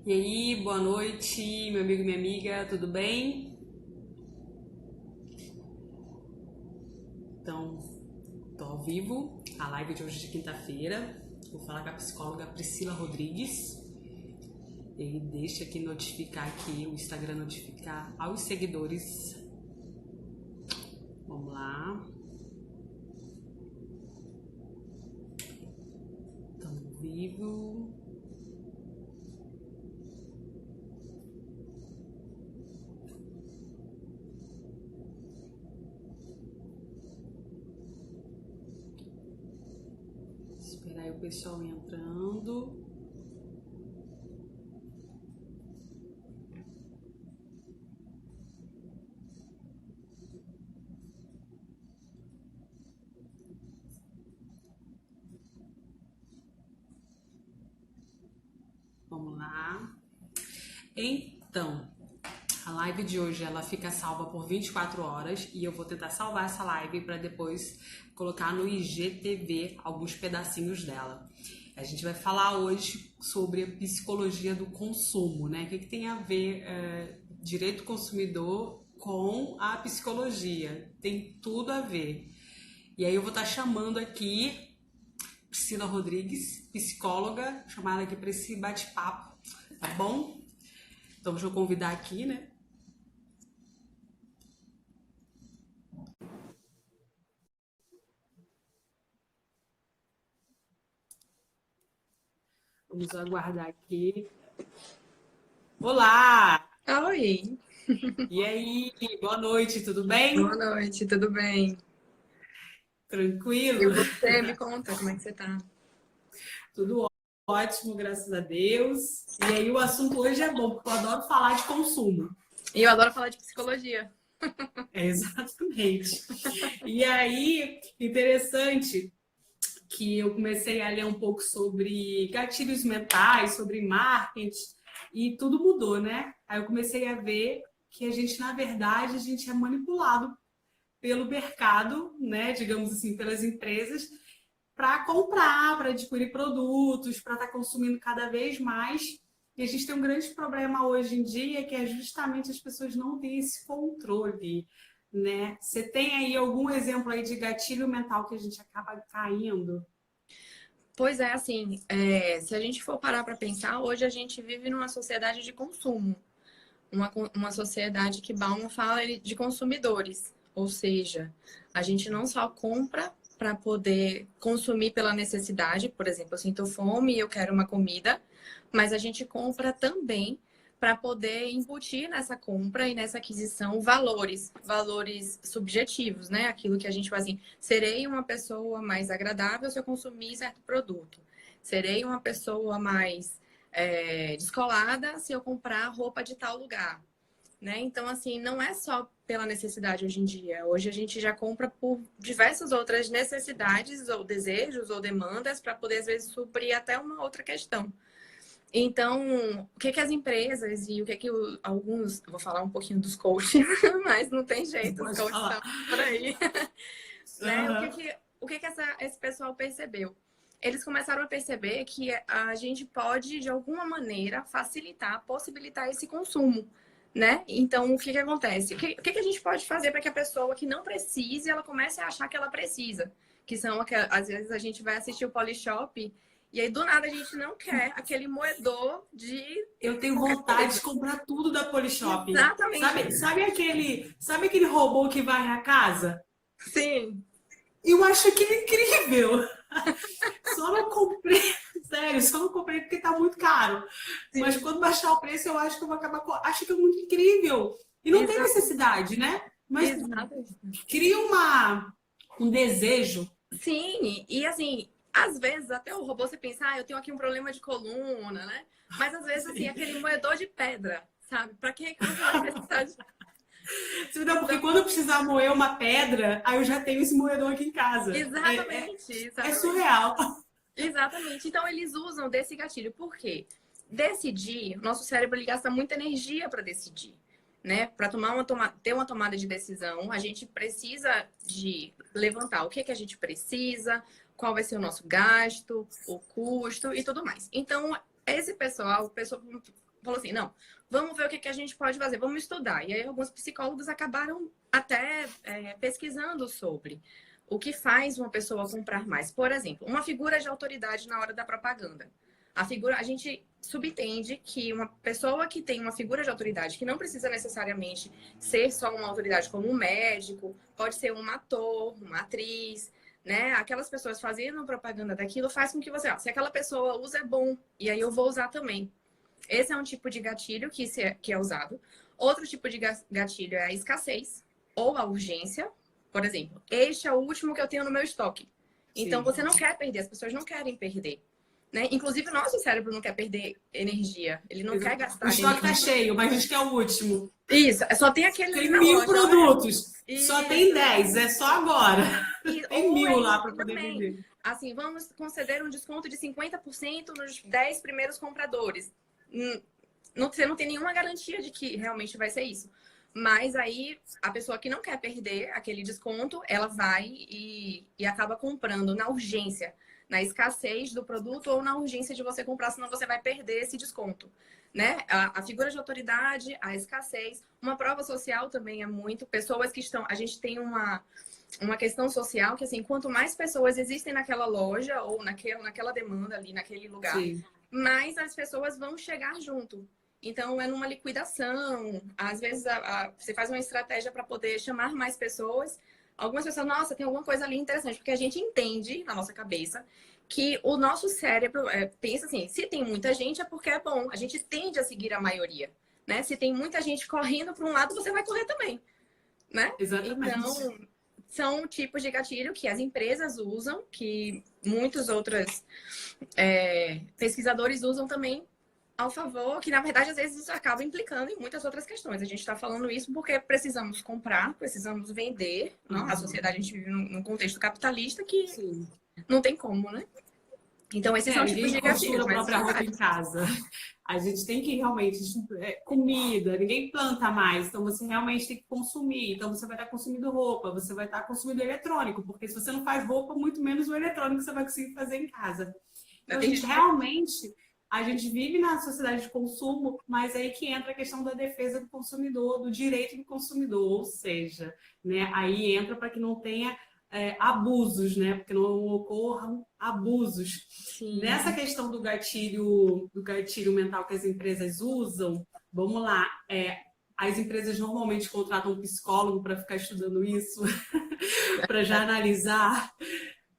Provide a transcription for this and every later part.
E aí, boa noite, meu amigo e minha amiga, tudo bem? Então, tô ao vivo, a live de hoje de quinta-feira. Vou falar com a psicóloga Priscila Rodrigues. Ele deixa aqui notificar aqui, o Instagram notificar aos seguidores. Vamos lá. Estamos ao vivo. Esperar aí o pessoal entrando. Vamos lá. Então, a live de hoje ela fica salva por 24 horas e eu vou tentar salvar essa live para depois colocar no IGTV alguns pedacinhos dela. A gente vai falar hoje sobre a psicologia do consumo, né? O que tem a ver direito do consumidor com a psicologia? Tem tudo a ver. E aí eu vou estar chamando aqui Priscila Rodrigues, psicóloga, chamada aqui para esse bate-papo, tá bom? Então deixa eu convidar aqui, né? Vamos aguardar aqui. Olá! Oi, E aí? Boa noite, tudo bem? boa noite, tudo bem? E Tranquilo? você, me conta como é que você tá? Tudo ótimo, graças a Deus. E aí o assunto hoje é bom, porque eu adoro falar de consumo. E eu adoro falar de psicologia. É, exatamente. E aí, interessante que eu comecei a ler um pouco sobre gatilhos mentais, sobre marketing, e tudo mudou, né? Aí eu comecei a ver que a gente, na verdade, a gente é manipulado pelo mercado, né, digamos assim, pelas empresas, para comprar, para adquirir produtos, para estar consumindo cada vez mais. E a gente tem um grande problema hoje em dia, que é justamente as pessoas não têm esse controle, né? Você tem aí algum exemplo aí de gatilho mental que a gente acaba caindo? Pois é, assim, se a gente for parar para pensar, hoje a gente vive numa sociedade de consumo, uma sociedade que Bauman fala de consumidores, ou seja, a gente não só compra para poder consumir pela necessidade, por exemplo, eu sinto fome e eu quero uma comida, mas a gente compra também para poder embutir nessa compra e nessa aquisição valores subjetivos, né? Aquilo que a gente faz assim, serei uma pessoa mais agradável se eu consumir certo produto. Serei uma pessoa mais descolada se eu comprar roupa de tal lugar, né? Então, assim, não é só pela necessidade hoje em dia. Hoje a gente já compra por diversas outras necessidades ou desejos ou demandas para poder, às vezes, suprir até uma outra questão. Então, o que que as empresas e o que que alguns, eu vou falar um pouquinho dos coaches, mas não tem jeito, os Pode coaches falar. estão por aí, né? Uhum. O que que esse pessoal percebeu? Eles começaram a perceber que a gente pode, de alguma maneira, facilitar, possibilitar esse consumo, né? Então, o que que acontece? O que que a gente pode fazer para que a pessoa que não precise, ela comece a achar que ela precisa? Que são, às vezes, a gente vai assistir o Polishop e aí, do nada, a gente não quer aquele moedor de Eu tenho qualquer vontade de coisa. comprar tudo da Polishop. Exatamente. Sabe aquele robô que varre a casa? Sim, Eu acho aquilo incrível. Só não comprei, sério, só não comprei porque tá muito caro. Mas sim. quando baixar o preço, eu acho que eu vou acabar. Acho que é muito incrível. E não tem Exato. necessidade, né? Mas Exato. cria um desejo. Sim, e assim, às vezes até o robô você pensa, eu tenho aqui um problema de coluna, né? Mas às vezes, assim, Assim. aquele moedor de pedra, sabe? Pra que você vai precisar de. Não, porque quando eu precisar moer uma pedra, aí eu já tenho esse moedor aqui em casa. Exatamente, É exatamente. surreal. Exatamente. Então eles usam desse gatilho. Por quê? Decidir, nosso cérebro ele gasta muita energia para decidir, né? Para ter uma tomada de decisão, a gente precisa de levantar o que que a gente precisa, qual vai ser o nosso gasto, o custo e tudo mais. Então, esse pessoal falou assim, não, vamos ver o que a gente pode fazer, vamos estudar. E aí alguns psicólogos acabaram até pesquisando sobre o que faz uma pessoa comprar mais. Por exemplo, uma figura de autoridade na hora da propaganda. A gente subentende que uma pessoa que tem uma figura de autoridade, que não precisa necessariamente ser só uma autoridade como um médico, pode ser um ator, uma atriz, né? Aquelas pessoas fazendo propaganda daquilo faz com que você, ó, se aquela pessoa usa é bom, e aí eu vou usar também. Esse é um tipo de gatilho que é usado. Outro tipo de gatilho é a escassez ou a urgência. Por exemplo, este é o último que eu tenho no meu estoque. Então, Sim. você não quer perder, as pessoas não querem perder. Né? Inclusive, o nosso cérebro não quer perder energia. Ele não quer O gastar estoque energia. tá cheio, mas a gente quer o último. Isso, só tem aquele ali Tem na 1000 loja. produtos, só tem Isso. 10, é só agora. Tem Ou 1000 é lá isso para poder também. vender. Assim, vamos conceder um desconto de 50% nos 10 primeiros compradores. Você não tem nenhuma garantia de que realmente vai ser isso. Mas aí, a pessoa que não quer perder aquele desconto, ela vai e acaba comprando na urgência, na escassez do produto ou na urgência de você comprar, senão você vai perder esse desconto. Né? A figura de autoridade, a escassez. Uma prova social também é muito. Pessoas que estão... A gente tem uma questão social que, assim, quanto mais pessoas existem naquela loja ou naquela demanda ali, naquele lugar, Sim. mais as pessoas vão chegar junto. Então, é numa liquidação. Às vezes, você faz uma estratégia para poder chamar mais pessoas. Algumas pessoas, nossa, tem alguma coisa ali interessante. Porque a gente entende, na nossa cabeça, que o nosso cérebro pensa assim, se tem muita gente é porque é bom. A gente tende a seguir a maioria. Né? Se tem muita gente correndo para um lado, você vai correr também. Né? Exatamente. Então, são tipos de gatilho que as empresas usam, que muitos outros pesquisadores usam também ao favor, que na verdade às vezes isso acaba implicando em muitas outras questões. A gente está falando isso porque precisamos comprar, precisamos vender. Não? A sociedade, a gente vive num contexto capitalista que Sim. não tem como, né? Então, esses são tipos Ninguém de costura gatilhos, a mas própria são roupa em vários. casa. A gente tem que realmente, comida, ninguém planta mais, então você realmente tem que consumir. Então você vai estar consumindo roupa, você vai estar consumindo eletrônico, porque se você não faz roupa, muito menos o eletrônico você vai conseguir fazer em casa. Então, a gente vive na sociedade de consumo, mas aí que entra a questão da defesa do consumidor, do direito do consumidor, ou seja, né, aí entra para que não tenha abusos, né, porque não ocorram abusos. Sim. Nessa questão do gatilho mental que as empresas usam, vamos lá, as empresas normalmente contratam um psicólogo para ficar estudando isso, para já analisar.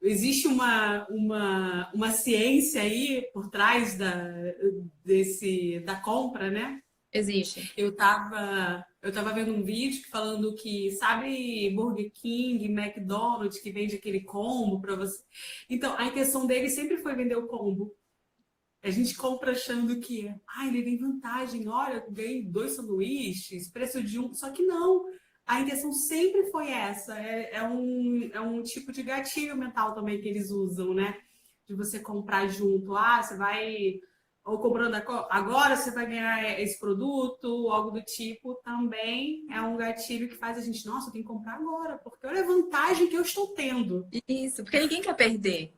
Existe uma ciência aí por trás da compra, né? Existe. Eu tava vendo um vídeo falando que, sabe, Burger King, McDonald's, que vende aquele combo para você. Então, a intenção dele sempre foi vender o combo. A gente compra achando que, ele tem vantagem, olha, eu ganhei 2 sanduíches, preço de um. Só que não. A intenção sempre foi essa. É um tipo de gatilho mental também que eles usam, né? De você comprar junto. Você vai. Ou comprando agora, você vai ganhar esse produto, algo do tipo. Também é um gatilho que faz a gente, nossa, eu tenho que comprar agora, porque olha a vantagem que eu estou tendo. Isso, porque ninguém quer perder.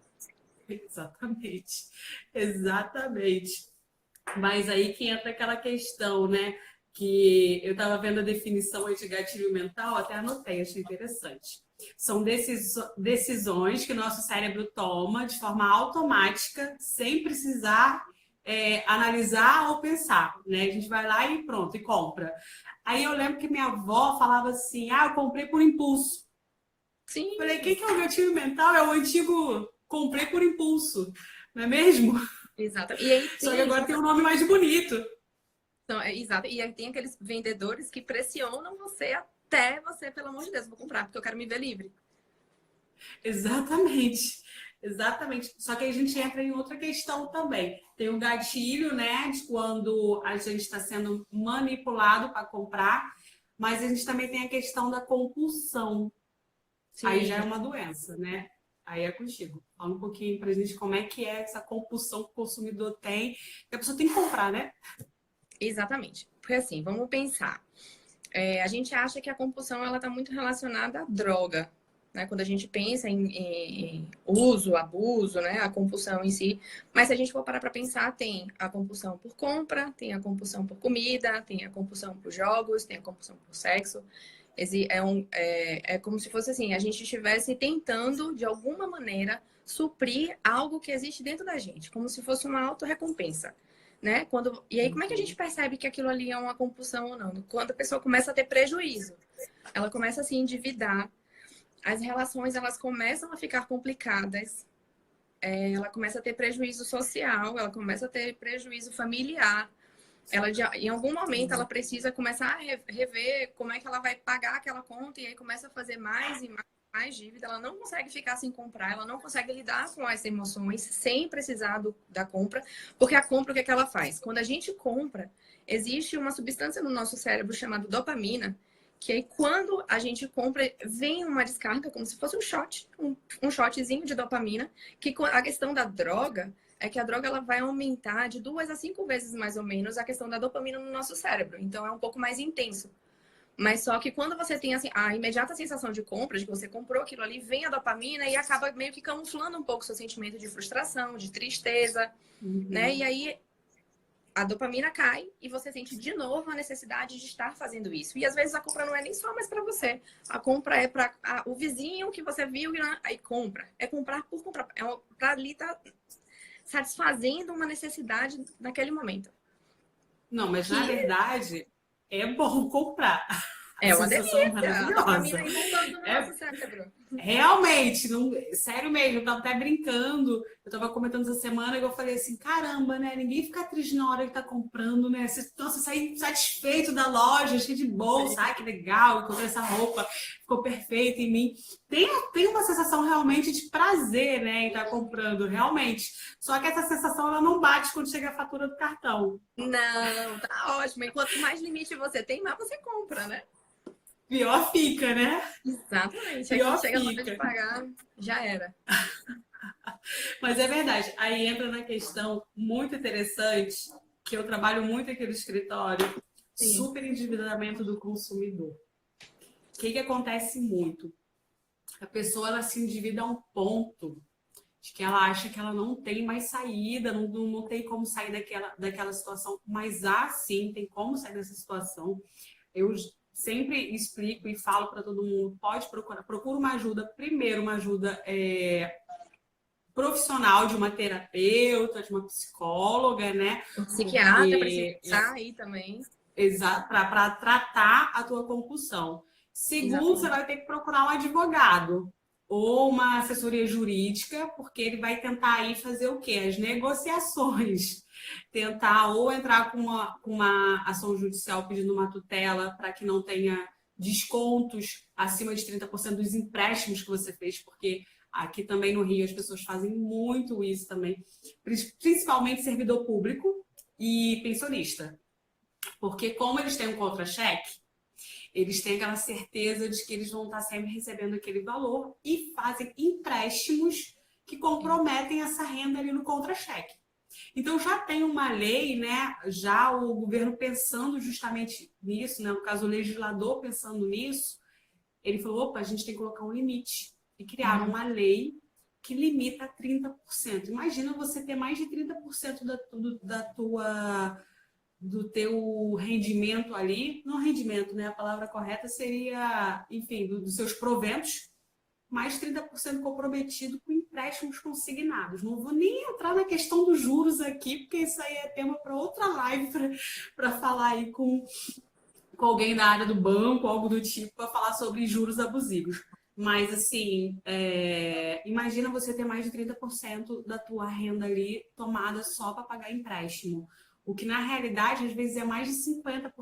Exatamente. Exatamente. Mas aí que entra aquela questão, né? Que eu estava vendo a definição de gatilho mental, até anotei, achei interessante. São decisões que o nosso cérebro toma de forma automática, sem precisar analisar ou pensar, né? A gente vai lá e pronto, e compra. Aí eu lembro que minha avó falava assim, eu comprei por impulso. Sim. Falei, o que é o gatilho mental? É o antigo comprei por impulso, não é mesmo? Exato. E aí Só que agora tem um nome mais bonito. Então, exato. E aí tem aqueles vendedores que pressionam você até você, pelo amor de Deus, vou comprar, porque eu quero me ver livre. Exatamente. Exatamente. Só que aí a gente entra em outra questão também. Tem o gatilho, né, de quando a gente está sendo manipulado para comprar, mas a gente também tem a questão da compulsão. Sim. Aí já é uma doença, né? Aí é contigo. Fala um pouquinho pra gente como é que é essa compulsão que o consumidor tem, que a pessoa tem que comprar, né? Exatamente. Porque assim, vamos pensar. A gente acha que a compulsão ela está muito relacionada à droga. né? Quando a gente pensa em uso, abuso, né? A compulsão em si. Mas se a gente for parar para pensar, tem a compulsão por compra, tem a compulsão por comida, tem a compulsão por jogos, tem a compulsão por sexo. É como se fosse assim, a gente estivesse tentando, de alguma maneira, suprir algo que existe dentro da gente, como se fosse uma autorrecompensa. Né? E aí, como é que a gente percebe que aquilo ali é uma compulsão ou não? Quando a pessoa começa a ter prejuízo, ela começa a se endividar, as relações elas começam a ficar complicadas, ela começa a ter prejuízo social, ela começa a ter prejuízo familiar. Em algum momento ela precisa começar a rever como é que ela vai pagar aquela conta e aí começa a fazer mais e mais dívida. Ela não consegue ficar sem comprar, ela não consegue lidar com as emoções sem precisar da compra, porque a compra o que é que ela faz? Quando a gente compra, existe uma substância no nosso cérebro chamada dopamina, que aí quando a gente compra, vem uma descarga, como se fosse um shot, um shotzinho de dopamina, que a questão da droga é que a droga ela vai aumentar de 2 a 5 vezes mais ou menos a questão da dopamina no nosso cérebro. Então é um pouco mais intenso. Mas só que quando você tem assim, a imediata sensação de compra, de que você comprou aquilo ali, vem a dopamina e acaba meio que camuflando um pouco o seu sentimento de frustração, de tristeza, né? E aí a dopamina cai e você sente de novo a necessidade de estar fazendo isso. E às vezes a compra não é nem só mais para você. A compra é para o vizinho que você viu e aí compra. É comprar por comprar. É para ali estar satisfazendo uma necessidade naquele momento. Não, mas na verdade é bom comprar. A É uma sensação delícia. A dopamina maravilhosa. inundando no É nosso cérebro. realmente, não, sério mesmo, eu tava até brincando, eu tava comentando essa semana e eu falei assim, caramba, né? Ninguém fica triste na hora que tá comprando, né? Você sai satisfeito da loja, cheio de bolsa, ai que legal, encontrei essa roupa, ficou perfeita em mim. Tem uma sensação realmente de prazer, né, em estar comprando, realmente. Só que essa sensação ela não bate quando chega a fatura do cartão. Não, tá ótimo. E quanto mais limite você tem, mais você compra, né? Pior fica, né? Exatamente. Aqui Pior chega na hora de fica. pagar, já era. Mas é verdade. Aí entra na questão muito interessante, que eu trabalho muito aqui no escritório, Sim. superendividamento do consumidor. O que acontece muito? A pessoa ela se endivida a um ponto de que ela acha que ela não tem mais saída, não tem como sair daquela situação, mas sim, tem como sair dessa situação. Eu sempre explico e falo para todo mundo, pode procurar, procura uma ajuda, primeiro uma ajuda profissional de uma terapeuta, de uma psicóloga, né? O psiquiatra precisa Porque estar aí também. para tratar a tua compulsão. Segundo, você Exatamente. vai ter que procurar um advogado ou uma assessoria jurídica, porque ele vai tentar aí fazer o quê? As negociações. Tentar ou entrar com uma ação judicial pedindo uma tutela para que não tenha descontos acima de 30% dos empréstimos que você fez, porque aqui também no Rio as pessoas fazem muito isso também, principalmente servidor público e pensionista. Porque como eles têm um contra-cheque, eles têm aquela certeza de que eles vão estar sempre recebendo aquele valor e fazem empréstimos que comprometem essa renda ali no contra-cheque. Então já tem uma lei, né? Já o governo pensando justamente nisso, né? No caso o legislador pensando nisso, ele falou, opa, a gente tem que colocar um limite. E criaram uma lei que limita a 30%. Imagina você ter mais de 30% do teu rendimento ali, não rendimento, né? A palavra correta seria, enfim, dos seus proventos, mais 30% comprometido com empréstimos consignados. Não vou nem entrar na questão dos juros aqui, porque isso aí é tema para outra live para falar aí com alguém da área do banco, algo do tipo, para falar sobre juros abusivos. Mas, assim, imagina você ter mais de 30% da tua renda ali tomada só para pagar empréstimo. O que, na realidade, às vezes é mais de 50%,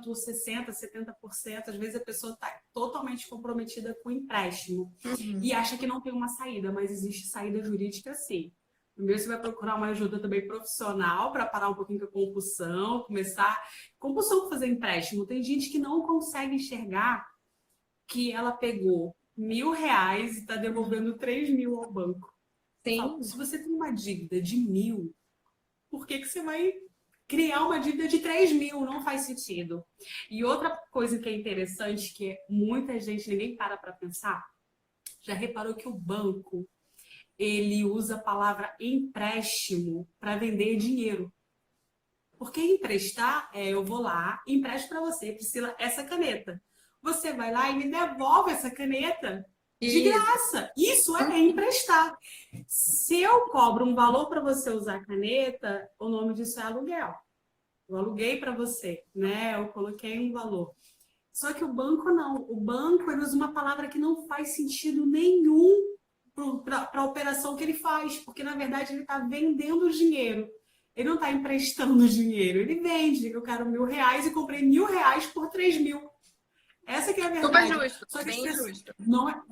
60%, 70%. Às vezes a pessoa está totalmente comprometida com o empréstimo e acha que não tem uma saída, mas existe saída jurídica sim. Primeiro você vai procurar uma ajuda também profissional para parar um pouquinho com a compulsão, começar... Compulsão por fazer empréstimo. Tem gente que não consegue enxergar que ela pegou R$ 1.000 e está devolvendo 3.000 ao banco. Sim. Se você tem uma dívida de 1.000, por que você vai criar uma dívida de 3.000? Não faz sentido. E outra coisa que é interessante, que muita gente, ninguém para pensar, Já reparou que o banco, ele usa a palavra empréstimo para vender dinheiro? Porque emprestar é eu vou lá, empresto para você, Priscila, essa caneta. Você vai lá e me devolve essa caneta de Isso. graça. Isso é emprestar. Se eu cobro um valor para você usar a caneta, o nome disso é aluguel. Eu aluguei para você, né? Eu coloquei um valor. Só que o banco não. O banco ele usa uma palavra que não faz sentido nenhum para a operação que ele faz, porque na verdade ele está vendendo dinheiro. Ele não está emprestando dinheiro, ele vende. Eu quero R$ 1.000 e comprei R$ 1.000 por 3.000. Essa que é a Super verdade. justo, Só que as bem pessoas justo. não é...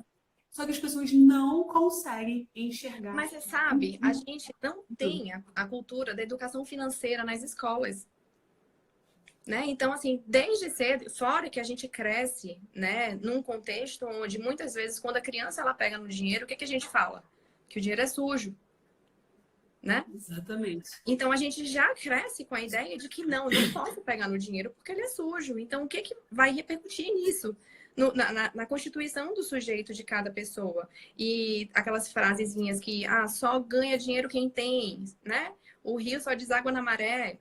Só que as pessoas não conseguem enxergar Mas você sabe, a gente não tem a cultura da educação financeira nas escolas. Né? Então, assim, desde cedo, fora que a gente cresce, né, num contexto onde muitas vezes, quando a criança ela pega no dinheiro, o que que a gente fala? Que o dinheiro é sujo, né? Exatamente. Então a gente já cresce com a ideia de que não posso pegar no dinheiro porque ele é sujo. Então, o que que vai repercutir nisso? Na constituição do sujeito de cada pessoa. E aquelas frasezinhas que só ganha dinheiro quem tem, né? O rio só deságua na maré.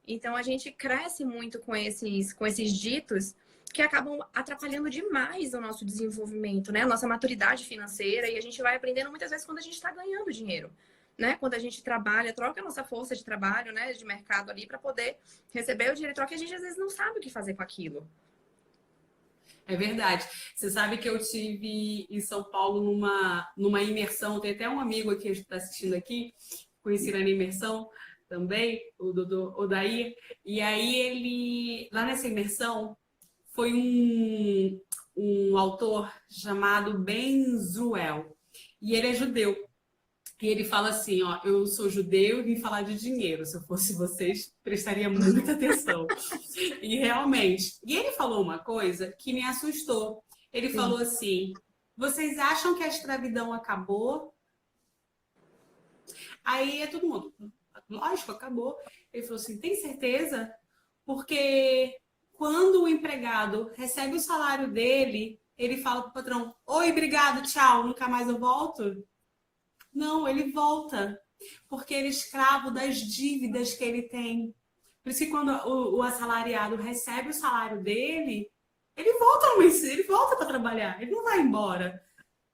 Então a gente cresce muito com esses ditos que acabam atrapalhando demais o nosso desenvolvimento, né? A nossa maturidade financeira, e a gente vai aprendendo muitas vezes quando a gente está ganhando dinheiro. Né? Quando a gente trabalha, troca a nossa força de trabalho, né, de mercado ali para poder receber o dinheiro, troca, e a gente às vezes não sabe o que fazer com aquilo. É verdade. Você sabe que eu tive em São Paulo numa imersão, tem até um amigo aqui que está assistindo aqui, conheci na imersão também, o Dudu Odair, e aí ele, lá nessa imersão, foi um autor chamado Ben Zuel, e ele é judeu. E ele fala assim, ó, eu sou judeu e vim falar de dinheiro. Se eu fosse vocês, prestaria muita atenção. E realmente. E ele falou uma coisa que me assustou. Ele Sim. falou assim, vocês acham que a escravidão acabou? Aí é todo mundo, lógico, acabou. Ele falou assim, tem certeza? Porque quando o empregado recebe o salário dele, ele fala pro patrão, oi, obrigado, tchau, nunca mais eu volto. Não, ele volta, porque ele é escravo das dívidas que ele tem. Por isso que quando o assalariado recebe o salário dele, ele volta para trabalhar, ele não vai embora.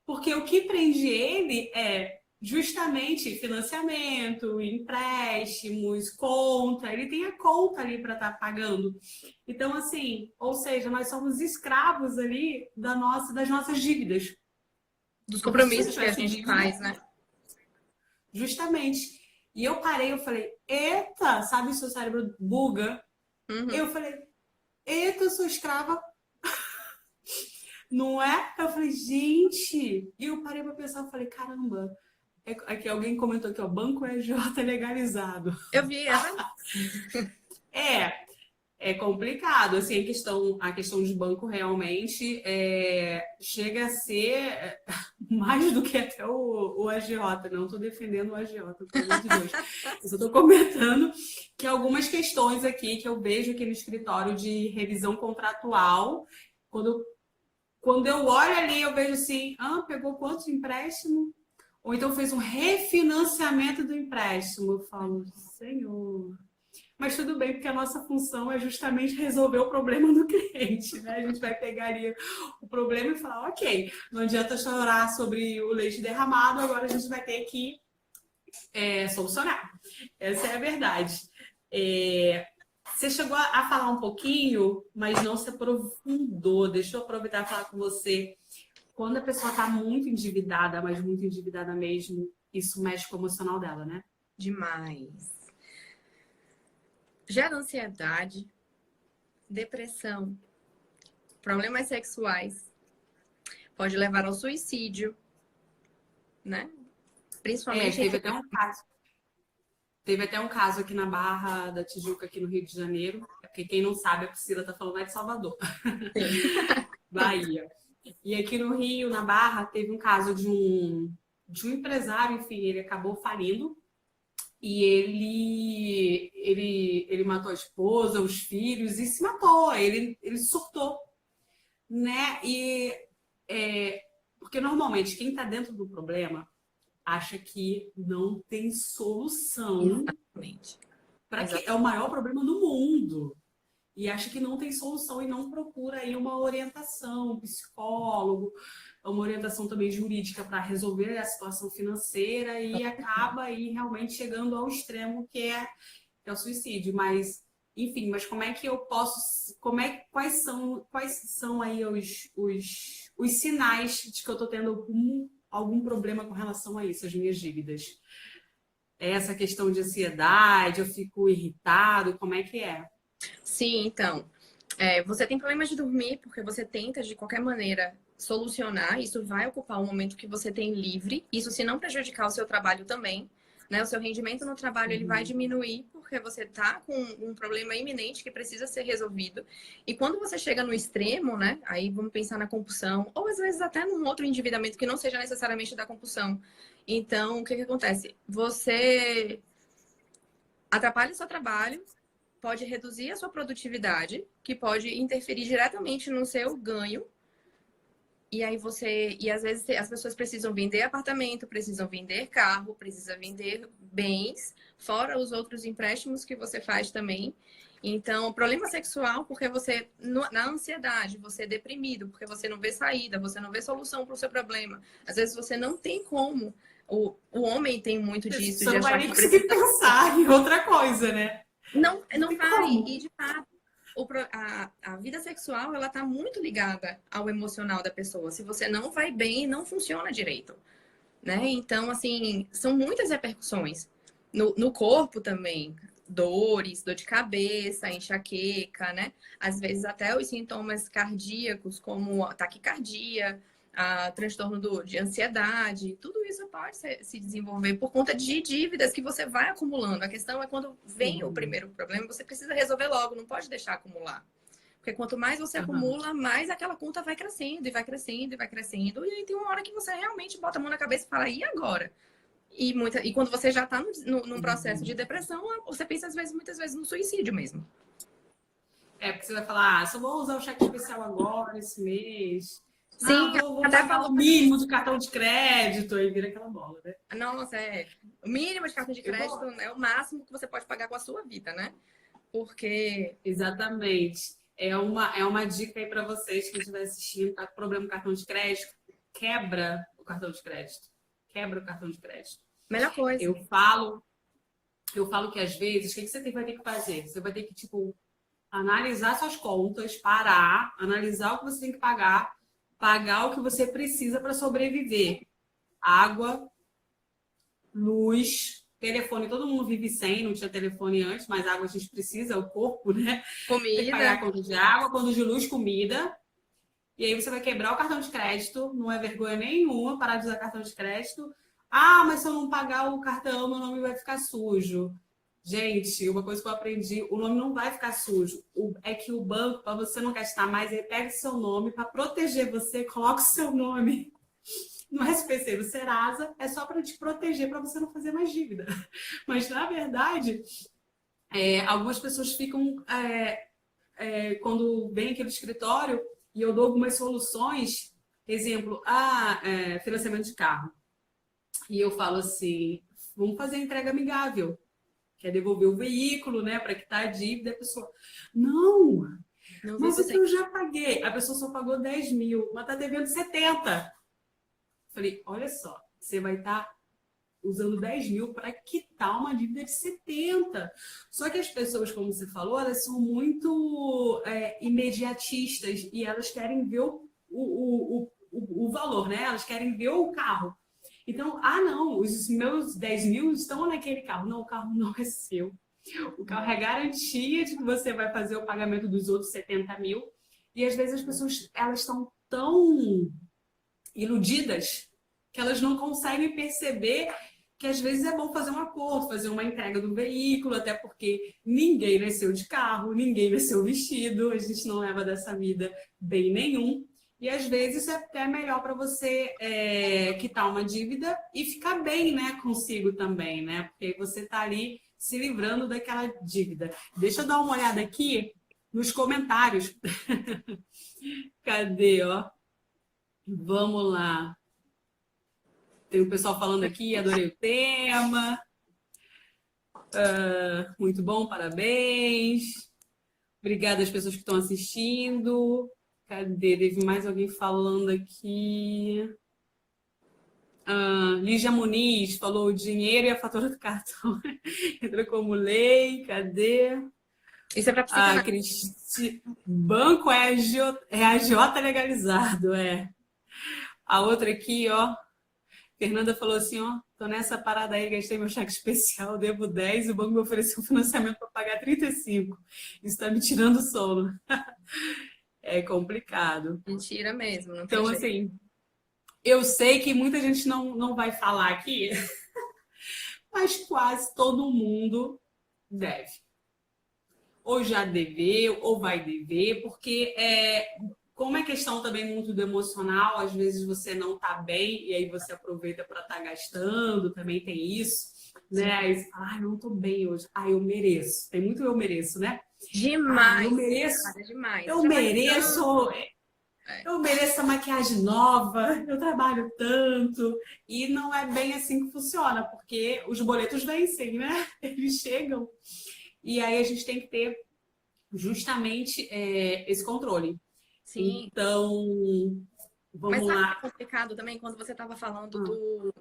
Porque o que prende ele é justamente financiamento, empréstimos, conta, ele tem a conta ali para estar pagando. Então, assim, ou seja, nós somos escravos ali das nossas dívidas. Dos Porque se você compromissos que a tivesse gente dívida, faz, né? justamente. E eu parei, eu falei, eita, sabe o seu cérebro buga? Uhum. Eu falei, eita, eu sou escrava. Não é? Eu falei, gente. E eu parei pra pensar, eu falei, caramba. Aqui alguém comentou que o banco é J legalizado. Eu vi, É, é complicado, assim, a questão de banco realmente chega a ser mais do que até o agiota. Não estou defendendo o agiota, pelo amor de Deus. Eu só estou comentando que algumas questões aqui que eu vejo aqui no escritório de revisão contratual, quando eu olho ali, eu vejo assim, pegou quanto de empréstimo? Ou então fez um refinanciamento do empréstimo. Eu falo, senhor... Mas tudo bem, porque a nossa função é justamente resolver o problema do cliente, né? A gente vai pegar ali o problema e falar, ok, não adianta chorar sobre o leite derramado, agora a gente vai ter que solucionar. Essa é a verdade. Você chegou a falar um pouquinho, mas não se aprofundou. Deixa eu aproveitar e falar com você. Quando a pessoa está muito endividada, mas muito endividada mesmo, isso mexe com o emocional dela, né? demais. Gera ansiedade, depressão, problemas sexuais, pode levar ao suicídio, né? Principalmente Teve até um caso aqui na Barra da Tijuca, aqui no Rio de Janeiro. Porque quem não sabe, a Priscila está falando é de Salvador, Bahia. E aqui no Rio, na Barra, teve um caso de um empresário, enfim, ele acabou falindo. E ele matou a esposa, os filhos e se matou. Ele surtou, né? E Porque normalmente quem está dentro do problema acha que não tem solução. Exatamente. Para que é o maior problema do mundo. E acha que não tem solução e não procura aí uma orientação, um psicólogo, uma orientação também jurídica para resolver a situação financeira e acaba aí realmente chegando ao extremo que é o suicídio. Mas, enfim, mas como é que eu posso, quais são aí os sinais de que eu estou tendo algum problema com relação a isso, as minhas dívidas? É essa questão de ansiedade, eu fico irritado, como é que é? Sim, então, você tem problemas de dormir porque você tenta de qualquer maneira solucionar. Isso vai ocupar o momento que você tem livre. Isso se não prejudicar o seu trabalho também, né? O seu rendimento no trabalho ele vai diminuir porque você está com um problema iminente que precisa ser resolvido. E quando você chega no extremo, né? Aí vamos pensar na compulsão ou às vezes até num outro endividamento que não seja necessariamente da compulsão. Então, o que acontece? Você atrapalha o seu trabalho, pode reduzir a sua produtividade, que pode interferir diretamente no seu ganho. E aí e às vezes as pessoas precisam vender apartamento, precisam vender carro, precisam vender bens, fora os outros empréstimos que você faz também. Então, problema sexual, porque você, na ansiedade, você é deprimido, porque você não vê saída, você não vê solução para o seu problema. Às vezes você não tem como. O homem tem muito disso, Você de não vai achar nem que conseguir precisa. pensar em outra coisa, né? Não vai. Como? E de fato, a vida sexual ela está muito ligada ao emocional da pessoa. Se você não vai bem, não funciona direito, né? Então, assim, são muitas repercussões no corpo também. Dores, dor de cabeça, enxaqueca, né? Às vezes até os sintomas cardíacos, como taquicardia, transtorno de ansiedade, tudo isso pode se desenvolver por conta de dívidas que você vai acumulando. A questão é quando vem o primeiro problema, você precisa resolver logo, não pode deixar acumular. Porque quanto mais você acumula, mais aquela conta vai crescendo, e vai crescendo, e vai crescendo. E aí tem uma hora que você realmente bota a mão na cabeça e fala, e agora? E quando você já está num processo de depressão, você pensa, muitas vezes, no suicídio mesmo. Porque você vai falar, só vou usar o cheque especial agora, esse mês. Sim, Vou até pagar falou. o mínimo de cartão de crédito. Aí vira aquela bola, né? Nossa, o mínimo de cartão de crédito é o máximo que você pode pagar com a sua vida, né? Porque... Exatamente. É uma dica aí para vocês que estiver assistindo, tá com problema com cartão de crédito, quebra o cartão de crédito. Quebra o cartão de crédito. Melhor coisa. Eu falo que às vezes, o que você vai ter que fazer? Você vai ter que, tipo, analisar suas contas, parar, analisar o que você tem que pagar o que você precisa para sobreviver. Água, luz, telefone, todo mundo vive sem, não tinha telefone antes, mas água a gente precisa, é o corpo, né? Comida. Tem que pagar conta de água, conta de luz, comida. E aí você vai quebrar o cartão de crédito, não é vergonha nenhuma parar de usar cartão de crédito. Mas se eu não pagar o cartão, meu nome vai ficar sujo. Gente, uma coisa que eu aprendi, o nome não vai ficar sujo. É que o banco, para você não gastar mais, ele pega o seu nome, para proteger você, coloca o seu nome no SPC, no Serasa, é só para te proteger, para você não fazer mais dívida. Mas, na verdade, algumas pessoas ficam, quando vem aqui no escritório e eu dou algumas soluções, exemplo, financiamento de carro. E eu falo assim, vamos fazer entrega amigável. Quer devolver o veículo, né, para quitar a dívida. A pessoa, não mas o que eu já paguei. A pessoa só pagou 10 mil, mas está devendo 70. Falei, olha só, você vai estar usando 10 mil para quitar uma dívida de 70. Só que as pessoas, como você falou, elas são muito imediatistas e elas querem ver o valor, né? Elas querem ver o carro. Então, não, os meus 10 mil estão naquele carro. Não, o carro não é seu. O carro é garantia de que você vai fazer o pagamento dos outros 70 mil. E às vezes as pessoas elas estão tão iludidas que elas não conseguem perceber que às vezes é bom fazer um acordo, fazer uma entrega do veículo, até porque ninguém nasceu de carro, ninguém nasceu vestido, a gente não leva dessa vida bem nenhum. E às vezes é até melhor para você quitar uma dívida e ficar bem, né, consigo também, né? Porque você está ali se livrando daquela dívida. Deixa eu dar uma olhada aqui nos comentários. Cadê, ó? Vamos lá. Tem o pessoal falando aqui, adorei o tema. Muito bom, parabéns. Obrigada às pessoas que estão assistindo. Cadê? Teve mais alguém falando aqui. Lígia Muniz falou o dinheiro e a fatura do cartão. Entrou como lei. Cadê? Isso é para psicanálise. Banco é agiota legalizado, é. A outra aqui, ó. Fernanda falou assim, ó. Tô nessa parada aí, gastei meu cheque especial, devo 10 e o banco me ofereceu um financiamento para pagar 35. Isso tá me tirando sono. É complicado. Mentira mesmo, não tem Então, jeito. assim, eu sei que muita gente não vai falar aqui, mas quase todo mundo deve. Ou já deveu, ou vai dever, porque como é questão também muito do emocional, às vezes você não tá bem e aí você aproveita para estar gastando, também tem isso, né? Aí você fala, não tô bem hoje. Eu mereço. Tem muito eu mereço, né? Demais. Eu mereço. Cara, demais. Eu mereço. Eu mereço a maquiagem nova, eu trabalho tanto. E não é bem assim que funciona, porque os boletos vencem, né? Eles chegam. E aí a gente tem que ter justamente esse controle. Sim. Então, vamos lá. Mas lá. é complicado também quando você estava falando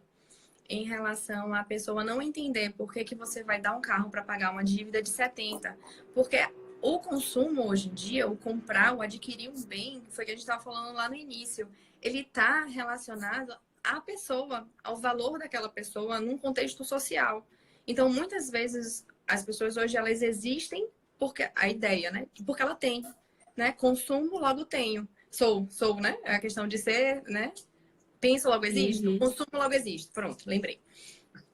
em relação à pessoa não entender por que você vai dar um carro para pagar uma dívida de 70. Porque o consumo hoje em dia, o comprar, o adquirir um bem, foi o que a gente estava falando lá no início, ele está relacionado à pessoa, ao valor daquela pessoa num contexto social. Então, muitas vezes, as pessoas hoje, elas existem porque a ideia, né? Porque ela tem, né? Consumo, logo tenho. Sou, né? É a questão de ser, né? Penso, logo existo. Consumo, logo existo. Pronto, lembrei.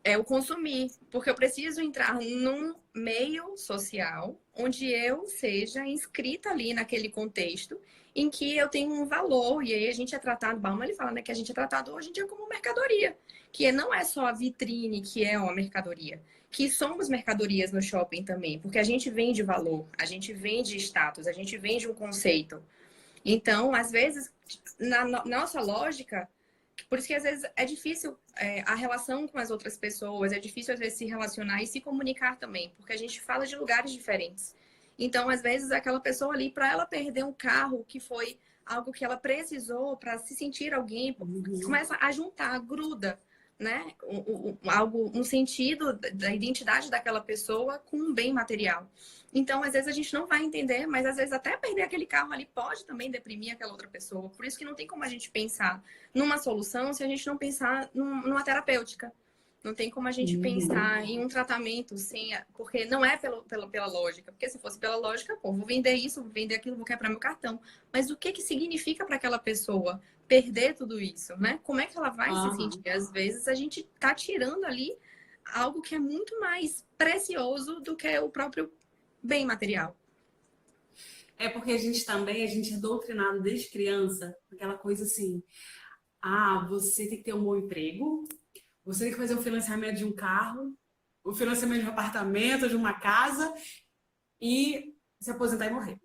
É o consumir, porque eu preciso entrar num meio social onde eu seja inscrita ali naquele contexto em que eu tenho um valor. E aí a gente é tratado, Bauman ele fala, né, que a gente é tratado hoje em dia como mercadoria, que não é só a vitrine que é uma mercadoria, que somos mercadorias no shopping também, porque a gente vende valor, a gente vende status, a gente vende um conceito. Então, às vezes, na nossa lógica, por isso que às vezes é difícil a relação com as outras pessoas, é difícil às vezes se relacionar e se comunicar também, porque a gente fala de lugares diferentes. Então, às vezes, aquela pessoa ali, para ela perder um carro que foi algo que ela precisou para se sentir alguém, começa a juntar, gruda, né? Um sentido da identidade daquela pessoa com um bem material. Então, às vezes a gente não vai entender, mas às vezes até perder aquele carro ali pode também deprimir aquela outra pessoa. Por isso que não tem como a gente pensar numa solução se a gente não pensar numa terapêutica. Não tem como a gente pensar em um tratamento sem... Porque não é pela lógica. Porque se fosse pela lógica, pô, vou vender isso, vou vender aquilo, vou quebrar meu cartão. Mas o que significa para aquela pessoa perder tudo isso, né? Como é que ela vai se sentir? Às vezes a gente tá tirando ali algo que é muito mais precioso do que o próprio bem material. É porque a gente é doutrinado desde criança, aquela coisa assim, você tem que ter um bom emprego, você tem que fazer o financiamento de um carro, o financiamento de um apartamento, de uma casa e se aposentar e morrer.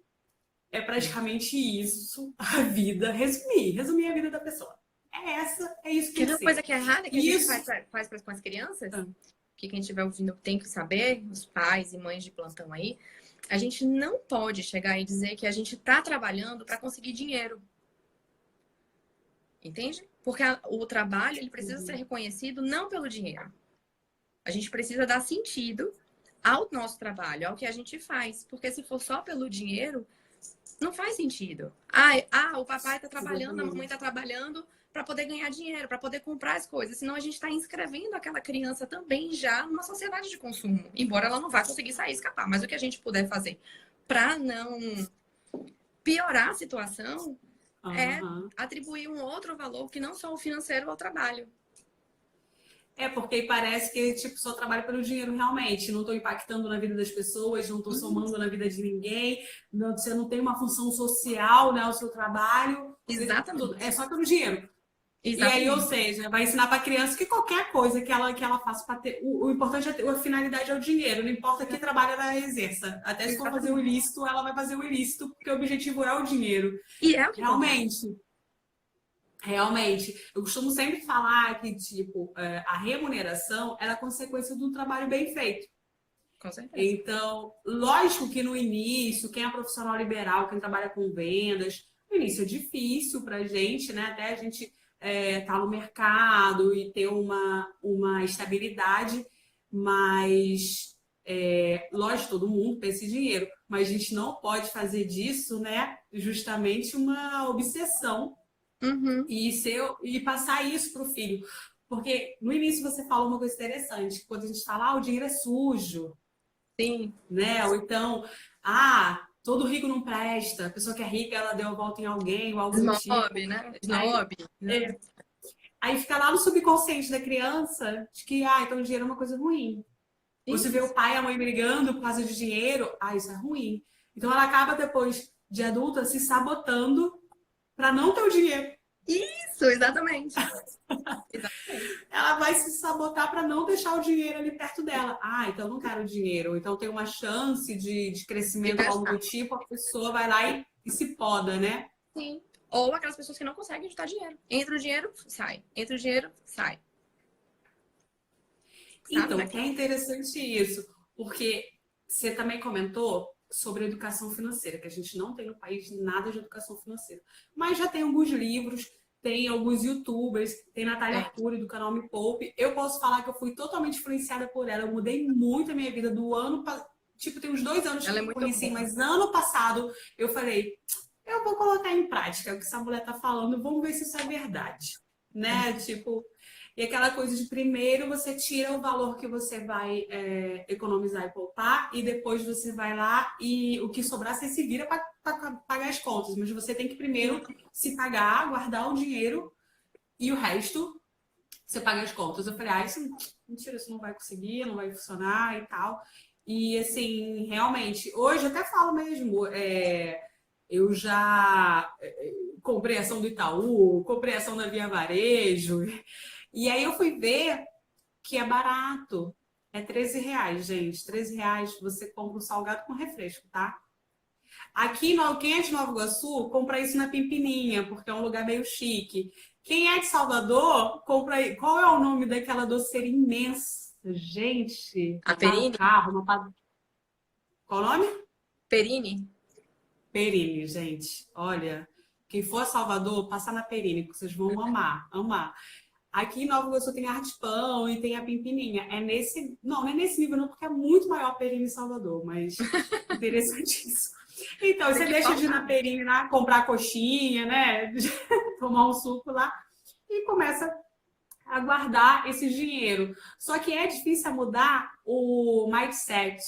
É praticamente isso a vida, resumir a vida da pessoa. É isso que tem uma coisa ser. que é errada que isso. A gente faz com as crianças, que quem estiver ouvindo tem que saber, os pais e mães de plantão aí, a gente não pode chegar e dizer que a gente está trabalhando para conseguir dinheiro. Entende? Porque o trabalho ele precisa ser reconhecido não pelo dinheiro. A gente precisa dar sentido ao nosso trabalho, ao que a gente faz. Porque se for só pelo dinheiro, não faz sentido. O papai está trabalhando, a mamãe está trabalhando para poder ganhar dinheiro, para poder comprar as coisas. Senão a gente está inscrevendo aquela criança também já numa sociedade de consumo. Embora ela não vá conseguir sair e escapar. Mas o que a gente puder fazer para não piorar a situação é atribuir um outro valor que não só o financeiro ao trabalho. Porque parece que só trabalho pelo dinheiro realmente. Não estou impactando na vida das pessoas, não estou somando na vida de ninguém. Você não tem uma função social, né? O seu trabalho. Exatamente. É só pelo dinheiro. Exatamente. E aí, ou seja, vai ensinar para a criança que qualquer coisa que ela faça para ter. O importante a finalidade é o dinheiro, não importa que trabalho ela exerça. Até se for fazer o ilícito, ela vai fazer o ilícito, porque o objetivo é o dinheiro. E é o que realmente. Realmente, eu costumo sempre falar que, tipo, a remuneração ela é consequência do trabalho bem feito. Com certeza. Então, lógico que no início, quem é profissional liberal, quem trabalha com vendas, no início é difícil para a gente, né? Até a gente estar no mercado e ter uma estabilidade, mas, lógico, todo mundo tem esse dinheiro, mas a gente não pode fazer disso, né? Justamente uma obsessão Uhum. e passar isso para o filho. Porque no início você falou uma coisa interessante, quando a gente fala, o dinheiro é sujo, Sim. né? Ou então, todo rico não presta, a pessoa que é rica, ela deu a volta em alguém, ou algo do Snob, tipo. né? Aí, Snob. é, aí fica lá no subconsciente da criança de que, então o dinheiro é uma coisa ruim. Ou se vê o Isso. pai e a mãe brigando por causa de dinheiro, isso é ruim. Então ela acaba depois de adulta se sabotando para não ter o dinheiro. Isso, exatamente. Exatamente. Ela vai se sabotar para não deixar o dinheiro ali perto dela. Então eu não quero dinheiro. Então tem uma chance de De crescimento ou algo do gastar. tipo, a pessoa vai lá e se poda, né? Sim. Ou aquelas pessoas que não conseguem juntar dinheiro. Entra o dinheiro, sai. Entra o dinheiro, sai. Sabe? Então, é interessante isso, porque você também comentou sobre educação financeira, que a gente não tem no país nada de educação financeira. Mas já tem alguns livros, tem alguns youtubers, tem Natália Tem. Arcuri do canal Me Poupe. Eu posso falar que eu fui totalmente influenciada por ela. Eu mudei muito a minha vida do ano tipo, tem uns 2 anos que Ela é eu muito conheci, boa. mas ano passado eu falei, eu vou colocar em prática o que essa mulher tá falando, vamos ver se isso é verdade, né? Tipo, e aquela coisa de primeiro você tira o valor que você vai economizar e poupar, e depois você vai lá e o que sobrar você se vira para pagar as contas. Mas você tem que primeiro se pagar, guardar o dinheiro e o resto você paga as contas. Eu falei, isso, mentira, isso não vai conseguir, não vai funcionar e tal. E assim, realmente, hoje eu até falo mesmo, eu já comprei ação do Itaú, comprei ação da Via Varejo, e aí eu fui ver que é barato. É R$ 13, gente. R$ 13 você compra um salgado com refresco, tá? Aqui, quem é de Nova Iguaçu, compra isso na Pimpininha, porque é um lugar meio chique. Quem é de Salvador, compra aí. Qual é o nome daquela doceira imensa? Gente, A que para o Perini? carro. Qual o nome? Perini? Perini, gente. Olha, quem for a Salvador, passa na Perini, que vocês vão amar, amar. Aqui em Nova Iguaçu tem Arte Pão e tem a Pimpininha. Não é nesse nível não, porque é muito maior a Perini em Salvador, mas interessantíssimo. Então, Tem você que deixa de ir na faltar. Perini lá, comprar coxinha, né? Tomar um suco lá e começa a guardar esse dinheiro. Só que é difícil mudar o mindset,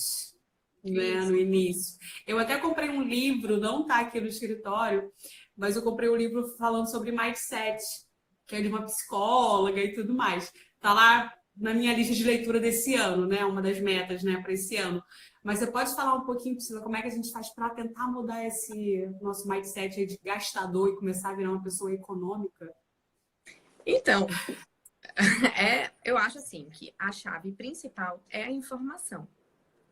né, Isso. no início. Eu até comprei um livro, não tá aqui no escritório, mas eu comprei um livro falando sobre mindset, que é de uma psicóloga e tudo mais. Tá lá na minha lista de leitura desse ano, né? Uma das metas, né, para esse ano. Mas você pode falar um pouquinho, Priscila, como é que a gente faz para tentar mudar esse nosso mindset aí de gastador e começar a virar uma pessoa econômica? Então, eu acho assim que a chave principal é a informação,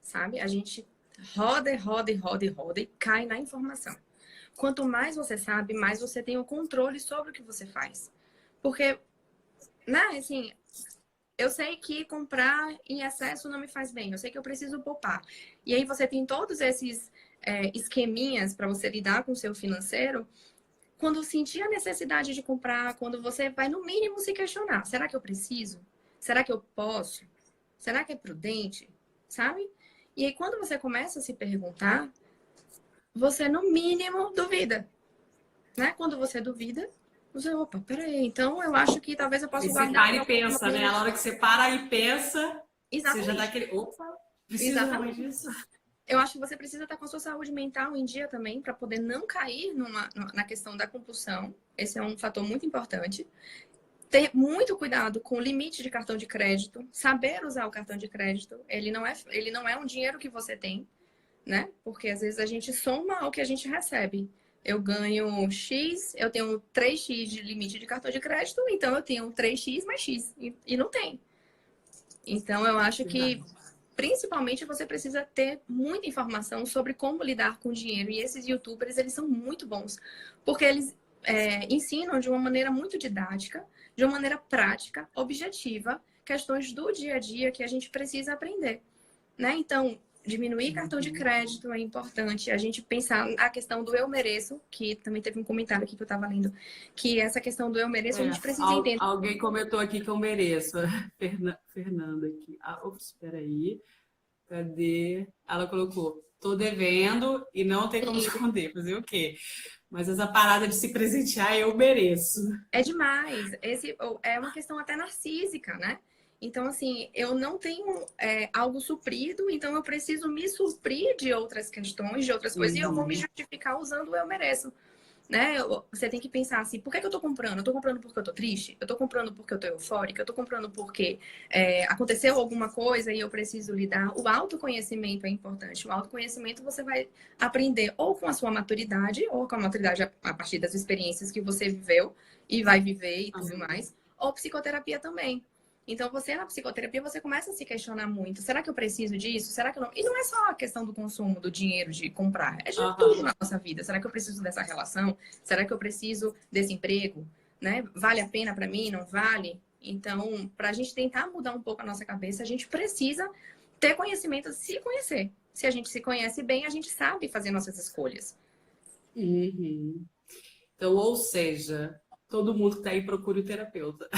sabe? A gente roda e roda e roda e roda e cai na informação. Quanto mais você sabe, mais você tem o controle sobre o que você faz. Porque, né, assim, eu sei que comprar em excesso não me faz bem, eu sei que eu preciso poupar. E aí você tem todos esses esqueminhas para você lidar com o seu financeiro. Quando sentir a necessidade de comprar, quando você vai no mínimo se questionar, será que eu preciso? Será que eu posso? Será que é prudente? Sabe? E aí quando você começa a se perguntar, você no mínimo duvida, né? Quando você duvida, você, opa, peraí, então eu acho que talvez eu Aí possa você guardar para para e um pensa, né? momento. Na hora que você para e pensa, você já dá Exatamente. aquele, opa, preciso realmente Exatamente. disso? Eu acho que você precisa estar com a sua saúde mental em dia também para poder não cair na questão da compulsão. Esse é um fator muito importante. Ter muito cuidado com o limite de cartão de crédito, saber usar o cartão de crédito. Ele não é um dinheiro que você tem, né? Porque às vezes a gente soma ao que a gente recebe. Eu ganho X, eu tenho 3x de limite de cartão de crédito, então eu tenho 3x mais X. E não tem. Então eu acho que Verdade. principalmente você precisa ter muita informação sobre como lidar com o dinheiro. E esses YouTubers, eles são muito bons. Porque ensinam de uma maneira muito didática, de uma maneira prática, objetiva, questões do dia a dia que a gente precisa aprender, né? Então, diminuir cartão de crédito é importante. A gente pensar a questão do eu mereço, que também teve um comentário aqui que eu estava lendo, que essa questão do eu mereço a gente precisa entender. Alguém comentou aqui que eu mereço. Fernanda aqui. Ops, espera aí. Cadê? Ela colocou, tô devendo e não tem como esconder. Fazer o quê? Mas essa parada de se presentear, eu mereço. É demais. Esse é uma questão até narcísica, né? Então, assim, eu não tenho algo suprido, então eu preciso me suprir de outras questões, de outras coisas, e eu vou me justificar usando o eu mereço. Né? Você tem que pensar assim, por que eu tô comprando? Eu tô comprando porque eu tô triste? Eu tô comprando porque eu tô eufórica? Eu tô comprando porque aconteceu alguma coisa e eu preciso lidar? O autoconhecimento é importante. O autoconhecimento você vai aprender ou com a sua maturidade, ou com a maturidade a partir das experiências que você viveu e vai viver e tudo mais, ou psicoterapia também. Então, você na psicoterapia, você começa a se questionar muito. Será que eu preciso disso? Será que eu não? E não é só a questão do consumo, do dinheiro, de comprar. É de tudo na nossa vida. Será que eu preciso dessa relação? Será que eu preciso desse emprego? Né? Vale a pena para mim? Não vale? Então, para a gente tentar mudar um pouco a nossa cabeça, a gente precisa ter conhecimento, se conhecer. Se a gente se conhece bem, a gente sabe fazer nossas escolhas. Então, ou seja, todo mundo que está aí procure o terapeuta.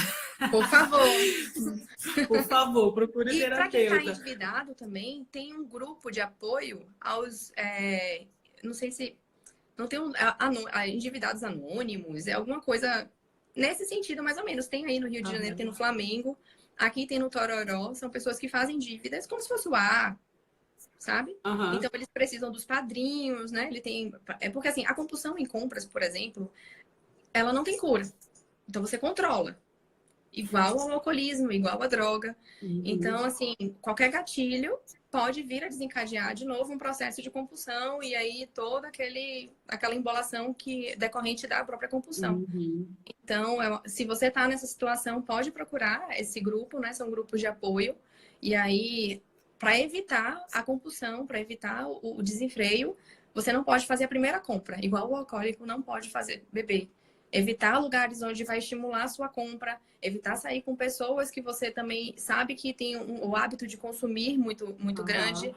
Por favor. Por favor, procure o terapeuta. E para quem está endividado também, tem um grupo de apoio aos... não sei se... Não tem endividados anônimos, é alguma coisa nesse sentido, mais ou menos. Tem aí no Rio de Janeiro, tem no Flamengo, aqui tem no Tororó, são pessoas que fazem dívidas como se fosse o ar, sabe? Então, eles precisam dos padrinhos, né? Porque, assim, a compulsão em compras, por exemplo, ela não tem cura. Então, você controla. Igual ao alcoolismo, igual à droga. Então, assim, qualquer gatilho pode vir a desencadear de novo um processo de compulsão e aí toda aquela embolação decorrente da própria compulsão. Então, se você está nessa situação, pode procurar esse grupo, né? São grupos de apoio. E aí, para evitar a compulsão, para evitar o desenfreio, você não pode fazer a primeira compra. Igual o alcoólico não pode beber. Evitar lugares onde vai estimular a sua compra, evitar sair com pessoas que você também sabe que tem o hábito de consumir muito grande,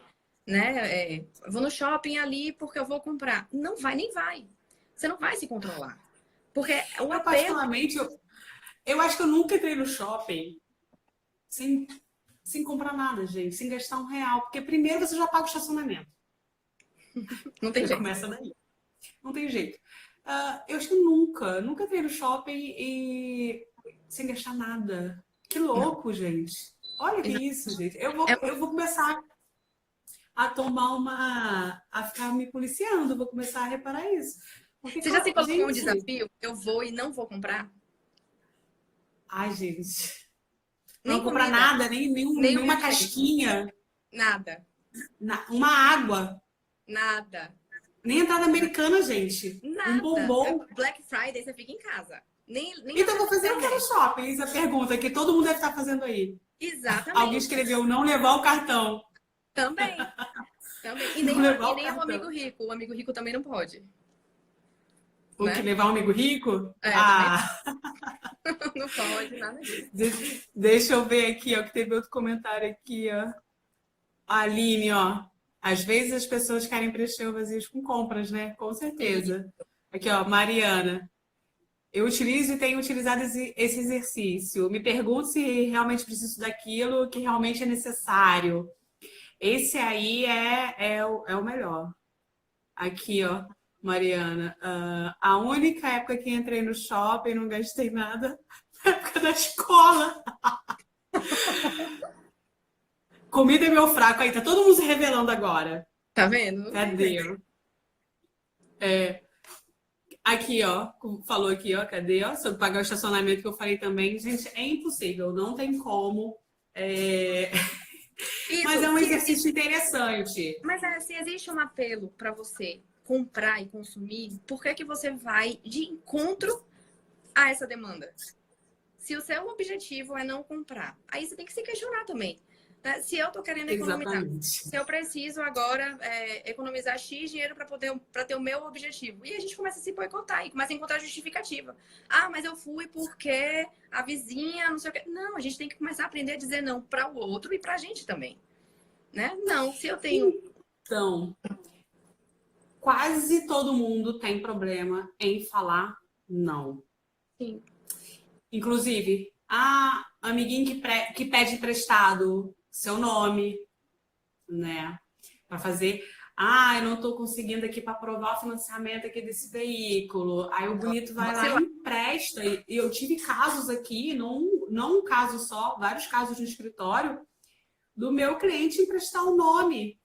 né? Vou no shopping ali porque eu vou comprar. Não vai, nem vai. Você não vai se controlar. Porque o apelo... Particularmente, eu acho que eu nunca entrei no shopping sem comprar nada, gente, sem gastar R$1. Porque primeiro você já paga o estacionamento. Não tem jeito. Começa daí. Não tem jeito. Eu acho que nunca entrei no shopping e sem gastar nada. Que louco, gente. Olha que isso, gente. Eu vou começar a ficar me policiando, vou começar a reparar isso. Porque, você já se colocou um desafio? Eu vou e não vou comprar? Ai, gente. Nem não comprar nada, nenhuma casquinha. Nada. Uma água. Nada. Nem entrada americana, gente. Nada. Um bombom. Black Friday, você fica em casa. Então, vou fazer o que no shopping? Essa pergunta que todo mundo deve estar fazendo aí. Exatamente. Alguém escreveu não levar o cartão. Também. E nem o amigo rico. O amigo rico também não pode. O que levar um amigo rico? Não pode, nada disso. Deixa eu ver aqui, ó, que teve outro comentário aqui, ó. A Aline, ó. Às vezes as pessoas querem preencher vazios com compras, né? Com certeza. Aqui, ó, Mariana. Eu utilizo e tenho utilizado esse exercício. Me pergunto se realmente preciso daquilo que realmente é necessário. Esse aí é o melhor. Aqui, ó, Mariana. A única época que entrei no shopping e não gastei nada foi a época da escola. Comida é meu fraco. Aí, tá todo mundo se revelando agora. Tá vendo? Cadê? Aqui, ó, falou aqui, ó, cadê? Ó, sobre pagar o estacionamento que eu falei também. Gente, é impossível, não tem como. Mas é um exercício interessante. Mas se existe um apelo para você comprar e consumir, por que você vai de encontro a essa demanda? Se o seu objetivo é não comprar, aí você tem que se questionar também. Né? Se eu tô querendo economizar, Exatamente. se eu preciso agora economizar X dinheiro para ter o meu objetivo. E a gente começa a se boicotar e começa a encontrar justificativa. Ah, mas eu fui porque a vizinha, não sei o quê. Não, a gente tem que começar a aprender a dizer não para o outro e para a gente também. Né? Não, se eu tenho. Então, quase todo mundo tem problema em falar não. Sim. Inclusive, a amiguinho que pede emprestado seu nome, né? Para fazer. Ah, eu não estou conseguindo aqui para aprovar o financiamento aqui desse veículo. Aí o bonito vai lá e empresta. E eu tive casos aqui, não um caso só, vários casos no escritório, do meu cliente emprestar o nome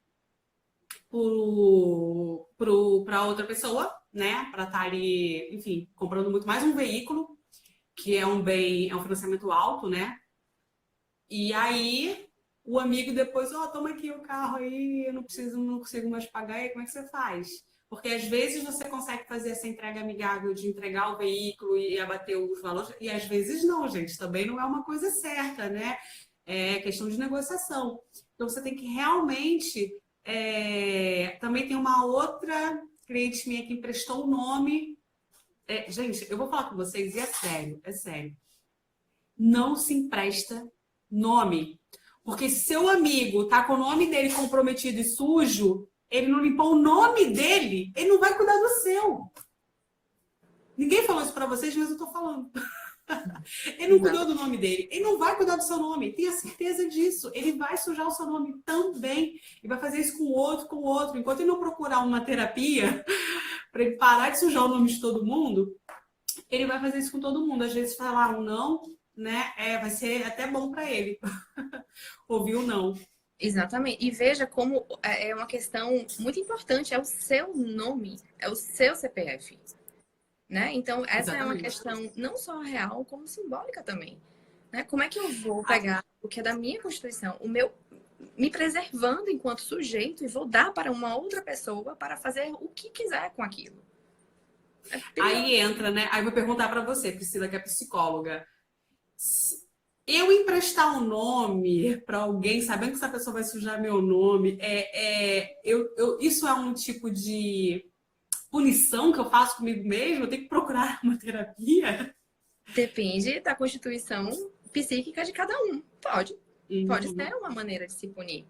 para outra pessoa, né? Para estar ali, enfim, comprando muito mais um veículo, que é um bem, é um financiamento alto, né? E aí o amigo depois, toma aqui o carro aí, eu não consigo mais pagar, e como é que você faz? Porque às vezes você consegue fazer essa entrega amigável de entregar o veículo e abater os valores, e às vezes não, gente, também não é uma coisa certa, né? É questão de negociação. Então você tem que realmente. Também tem uma outra cliente minha que emprestou o nome. Gente, eu vou falar com vocês, e é sério, é sério. Não se empresta nome. Porque se seu amigo tá com o nome dele comprometido e sujo, ele não limpou o nome dele, ele não vai cuidar do seu. Ninguém falou isso pra vocês, mas eu tô falando. Ele não cuidou do nome dele. Ele não vai cuidar do seu nome. Tenha certeza disso. Ele vai sujar o seu nome também. E vai fazer isso com o outro, com o outro. Enquanto ele não procurar uma terapia para ele parar de sujar o nome de todo mundo, ele vai fazer isso com todo mundo. Às vezes falar um não, né? Vai ser até bom para ele. Ouvir o não. Exatamente. E veja como é uma questão muito importante. É o seu nome. É o seu CPF. Né? Então, essa Exatamente. É uma questão não só real, como simbólica também. Né? Como é que eu vou pegar o que é da minha Constituição, o meu, me preservando enquanto sujeito, e vou dar para uma outra pessoa para fazer o que quiser com aquilo? Aí entra, né? Aí eu vou perguntar para você, Priscila, que é psicóloga. Eu emprestar um nome para alguém, sabendo que essa pessoa vai sujar meu nome, isso é um tipo de punição que eu faço comigo mesmo? Eu tenho que procurar uma terapia? Depende da constituição psíquica de cada um. Pode ser uma maneira de se punir.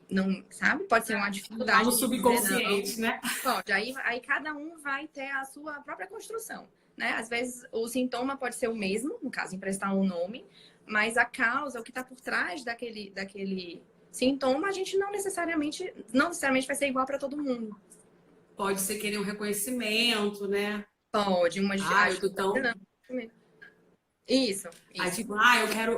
Não, sabe? Pode ser uma dificuldade. Tá no subconsciente, né? Pode. Aí cada um vai ter a sua própria construção. Né? Às vezes o sintoma pode ser o mesmo, no caso, emprestar um nome, mas a causa, o que está por trás daquele sintoma, a gente não necessariamente vai ser igual para todo mundo. Pode ser querer um reconhecimento, né? Pode, uma eu tô tão... Isso. Aí, tipo,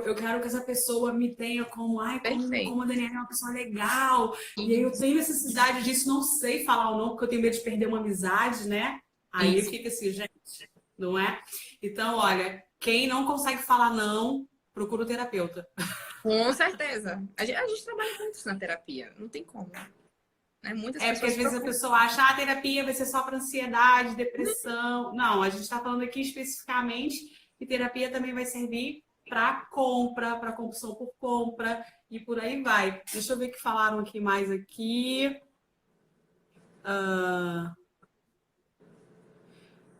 eu quero que essa pessoa me tenha como a Daniela é uma pessoa legal. Isso. E aí eu tenho necessidade disso, não sei falar ou não, porque eu tenho medo de perder uma amizade, né? Aí fica assim, gente, não é? Então, olha, quem não consegue falar não, procura o terapeuta. Com certeza. A gente trabalha com isso na terapia, não tem como. Porque às vezes a pessoa acha a terapia vai ser só para ansiedade, depressão. Não, a gente está falando aqui especificamente que terapia também vai servir para compra, para compulsão por compra e por aí vai. Deixa eu ver o que falaram aqui mais aqui.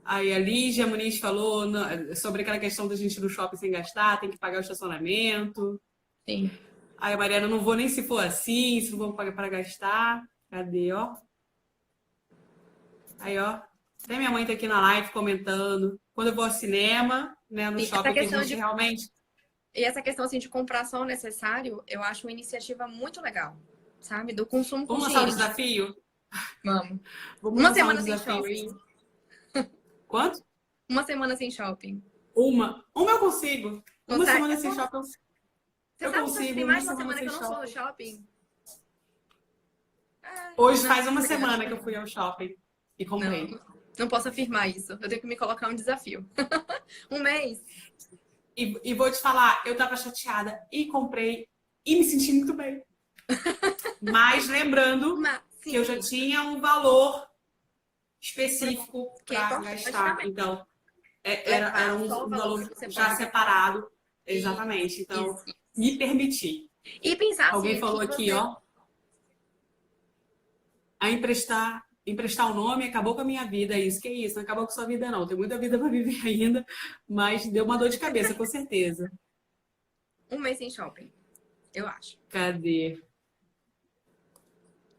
Aí a Lígia Muniz falou sobre aquela questão da gente ir no shopping sem gastar, tem que pagar o estacionamento. Sim. Aí a Mariana, não vou nem se for assim, se não vou pagar para gastar. Cadê, ó? Aí, ó. Até minha mãe tá aqui na live comentando. Quando eu vou ao cinema, né, no shopping, que a gente realmente... E essa questão, assim, de comprar só o necessário, eu acho uma iniciativa muito legal, sabe? Do consumo consciente. Vamos lançar o desafio? Vamos. Uma semana sem shopping. Quanto? Uma semana sem shopping. Uma eu consigo. Uma semana sem shopping. Eu consigo. Tem mais de uma semana que eu não sou no shopping. Hoje faz uma semana que eu fui ao shopping e comprei. Não posso afirmar isso. Eu tenho que me colocar um desafio. Um mês. E vou te falar, eu tava chateada e comprei e me senti muito bem. Mas lembrando que eu já tinha um valor específico para gastar. Então, era um valor já separado. Exatamente. Então, me permiti. E pensar assim, Alguém o falou que aqui, você... ó. A emprestar o nome acabou com a minha vida. É isso, que é isso. Não acabou com a sua vida, não. Tem muita vida para viver ainda, mas deu uma dor de cabeça, com certeza. Um mês sem shopping, eu acho. Cadê?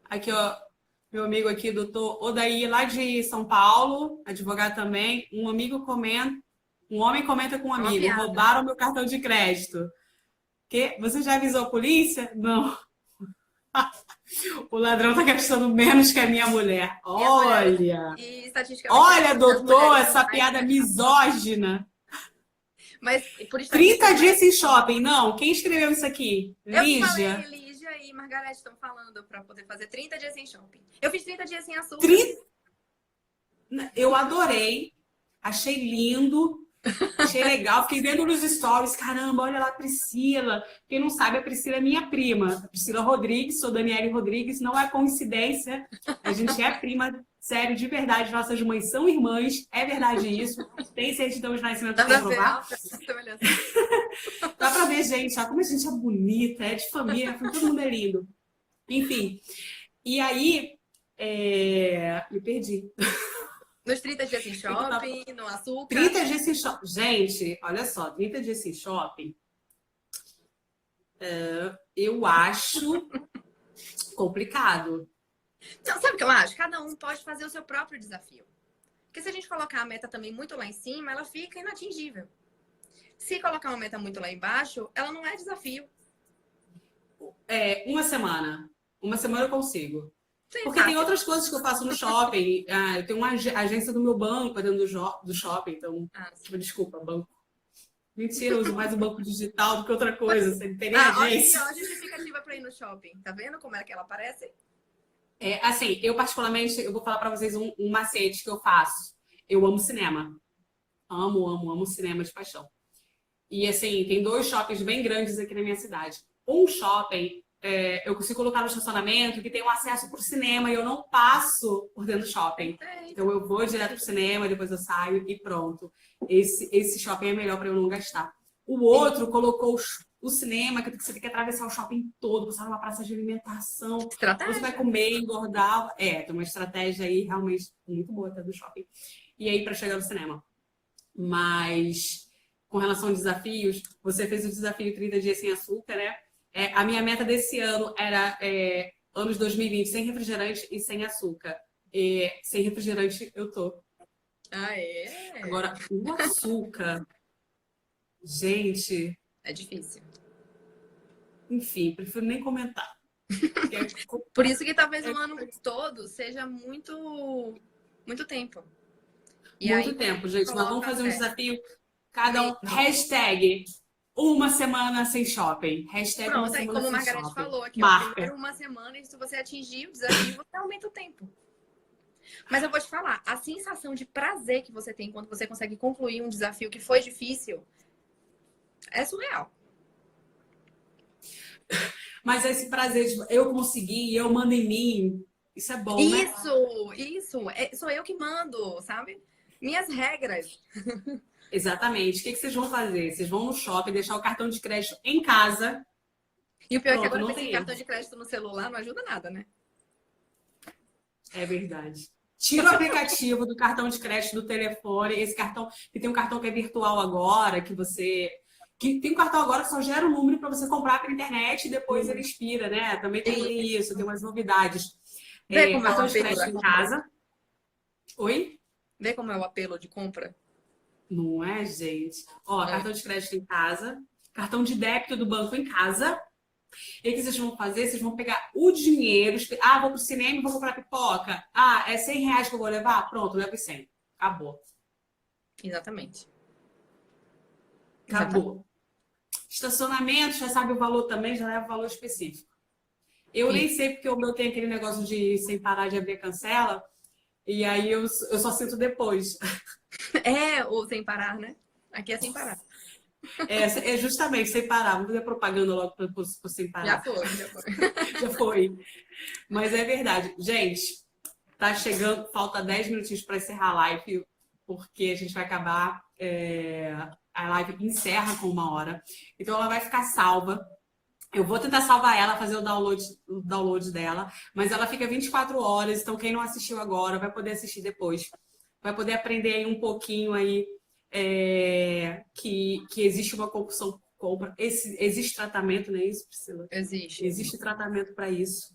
Aqui, ó. Meu amigo aqui, doutor Odaí, lá de São Paulo, advogado também. Um homem comenta com um É uma amigo: piada. roubaram meu cartão de crédito. Que? Você já avisou a polícia? Não. O ladrão tá gastando menos que a minha mulher. E as mulheres, Olha! e estatisticamente Olha, as doutor, mulheres são essa mais piada gastadas. misógina. Mas por 30 estatística, dias sem shopping. Não, quem escreveu isso aqui? eu que falei, Lígia. Lígia e Margareth estão falando para poder fazer 30 dias sem shopping. Eu fiz 30 dias sem açúcar. 30... Eu adorei. Achei lindo. Achei legal. Fiquei vendo nos stories. Caramba, olha lá a Priscila. Quem não sabe, a Priscila é minha prima. A Priscila Rodrigues, sou Daniele Rodrigues. Não é coincidência. A gente é prima. Sério, de verdade. Nossas mães são irmãs. É verdade isso. Tem certidão de nascimento Dá para pra ver provar. a semelhança. Dá pra ver, gente, ó, como a gente é bonita, é de família, todo mundo é lindo. Enfim, e aí, me perdi. Nos 30 dias sem Eu tava- shopping, no açúcar. 30 dias sem shopping. Gente, olha só, 30 dias sem shopping, eu acho complicado. Não, sabe o que eu acho? Cada um pode fazer o seu próprio desafio. Porque se a gente colocar a meta também muito lá em cima, ela fica inatingível. Se colocar uma meta muito lá embaixo, ela não é desafio. Uma semana. Uma semana eu consigo. Sim, Porque tem fácil. outras coisas que eu faço no shopping. Eu tenho uma agência do meu banco dentro do shopping, então, Ah, sim. desculpa, banco. Mentira, eu uso mais o banco digital do que outra coisa. Você não tem nem Olha aqui, agência. ó, a justificativa para ir no shopping. Tá vendo como é que ela aparece? Assim, eu particularmente, eu vou falar para vocês um macete que eu faço. Eu amo cinema. Amo, amo, amo cinema de paixão. E assim, tem 2 shoppings bem grandes aqui na minha cidade. Um shopping, eu consigo colocar no estacionamento que tem um acesso para o cinema e eu não passo por dentro do shopping. Então eu vou direto pro cinema, depois eu saio e pronto. Esse shopping é melhor para eu não gastar. O outro colocou o cinema, que você tem que atravessar o shopping todo, passar numa praça de alimentação. Você Estratégia. vai comer, engordar. Tem uma estratégia aí realmente muito boa até do shopping. E aí, para chegar no cinema. Mas, com relação a desafios, você fez o desafio 30 dias sem açúcar, né? A minha meta desse ano era anos 2020 sem refrigerante e sem açúcar. Sem refrigerante eu tô. Ah, é? Agora, o açúcar, gente, É difícil. enfim, prefiro nem comentar. Por isso que talvez um ano todo seja muito, muito tempo. E Muito aí, tempo, gente. Nós vamos coloca fazer um certo. desafio. Cada um. Hashtag uma semana sem shopping. Hashtag uma Pronto, aí semana como a sem Margareth shopping. falou aqui, ó, Marca. primeiro uma semana e se você atingir o desafio, você aumenta o tempo. Mas eu vou te falar, a sensação de prazer que você tem quando você consegue concluir um desafio que foi difícil é surreal. Mas esse prazer de eu consegui, eu mando em mim, isso é bom, né? Isso. Sou eu que mando, sabe? Minhas regras. Exatamente. O que vocês vão fazer? Vocês vão no shopping, deixar o cartão de crédito em casa. E o pior é que Pronto, agora não com esse tem cartão erro. de crédito no celular não ajuda nada, né? É verdade. Tira o aplicativo do cartão de crédito do telefone, esse cartão, que tem um cartão que é virtual agora, que tem um cartão agora que só gera um número para você comprar pela internet e depois ele expira, né? Também tem isso, tem umas novidades. Vê como é o Cartão de apelo crédito da em compra. casa. Oi? Vê como é o apelo de compra. Não é, gente? Ó, cartão de crédito em casa, cartão de débito do banco em casa. E o que vocês vão fazer? Vocês vão pegar o dinheiro. Vou pro cinema e vou comprar pipoca. É R$100 que eu vou levar? Pronto, levo 100. Acabou. Exatamente. Acabou. Estacionamento, já sabe o valor também, já leva o valor específico. Eu nem sei porque o meu tem aquele negócio de sem parar de abrir cancela. E aí eu só sinto depois. Ou sem parar, né? Aqui é sem parar. Justamente, sem parar. Vamos fazer propaganda logo por sem parar. Já foi. Já foi. Mas é verdade. Gente, tá chegando, falta 10 minutinhos para encerrar a live, porque a gente vai acabar. A live encerra com 1 hora. Então ela vai ficar salva Eu vou tentar salvar ela, fazer o download dela, mas ela fica 24 horas, então quem não assistiu agora vai poder assistir depois. Vai poder aprender aí um pouquinho aí que existe uma compulsão compra. Existe tratamento, não é isso, Priscila? Existe. Existe tratamento para isso.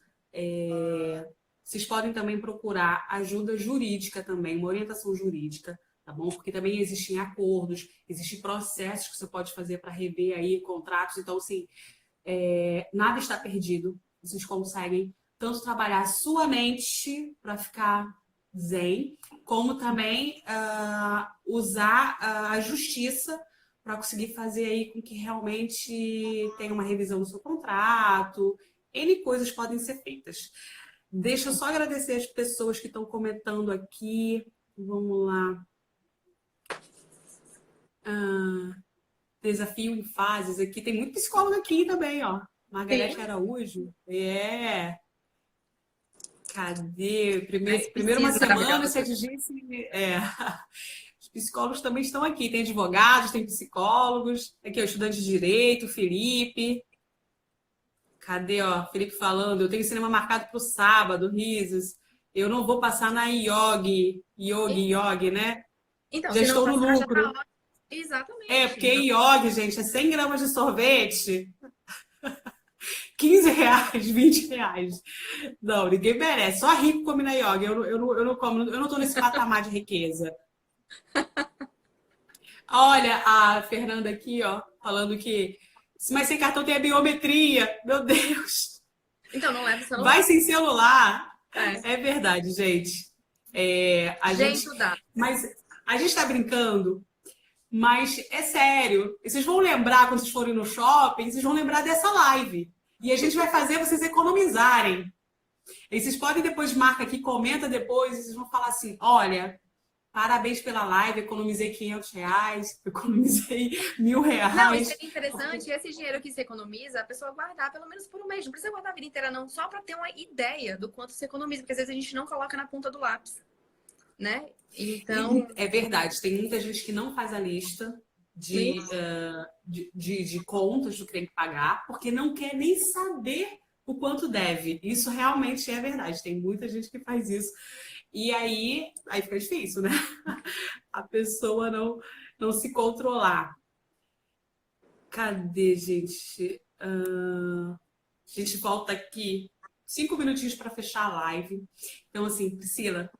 Vocês podem também procurar ajuda jurídica também, uma orientação jurídica, tá bom? Porque também existem acordos, existem processos que você pode fazer para rever aí contratos. Então, assim, nada está perdido. Vocês conseguem tanto trabalhar a sua mente para ficar zen, como também usar a justiça para conseguir fazer aí com que realmente tenha uma revisão do seu contrato. N coisas podem ser feitas. Deixa eu só agradecer as pessoas que estão comentando aqui. Vamos lá. Desafio em fases aqui. Tem muito psicólogo aqui também, ó. Margarete Araújo. Cadê? Primeiro uma semana, 7 dias. Os psicólogos também estão aqui. Tem advogados, tem psicólogos. Aqui, ó, estudante de direito, Felipe. Cadê, ó? Felipe falando. Eu tenho cinema marcado para o sábado, risos. Eu não vou passar na Yogi, né? Então, Já se estou não no passar, lucro. já tá... Exatamente. Porque Yogi, gente, é 100 gramas de sorvete. 15 reais, 20 reais. Não, ninguém merece. Só rico come na Yogi. Eu não como, eu não tô nesse patamar de riqueza. Olha a Fernanda aqui, ó, falando que mas sem cartão tem a biometria. Meu Deus. Então, não leva o celular. Vai sem celular. É verdade, gente. Mas a gente tá brincando, mas é sério. E vocês vão lembrar, quando vocês forem no shopping, vocês vão lembrar dessa live. E a gente vai fazer vocês economizarem. E vocês podem depois, marca aqui, comenta depois, e vocês vão falar assim, olha, parabéns pela live, economizei 500 reais, economizei 1.000 reais. Não, isso é interessante, esse dinheiro que você economiza, a pessoa guardar pelo menos por um mês. Não precisa guardar a vida inteira, não, só para ter uma ideia do quanto você economiza, porque às vezes a gente não coloca na ponta do lápis, né? Então... É verdade, tem muita gente que não faz a lista de contas do que tem que pagar, porque não quer nem saber o quanto deve. Isso realmente é verdade, tem muita gente que faz isso. E aí fica difícil, né? A pessoa não se controlar. Cadê, gente? A gente volta aqui 5 minutinhos para fechar a live. Então, assim, Priscila,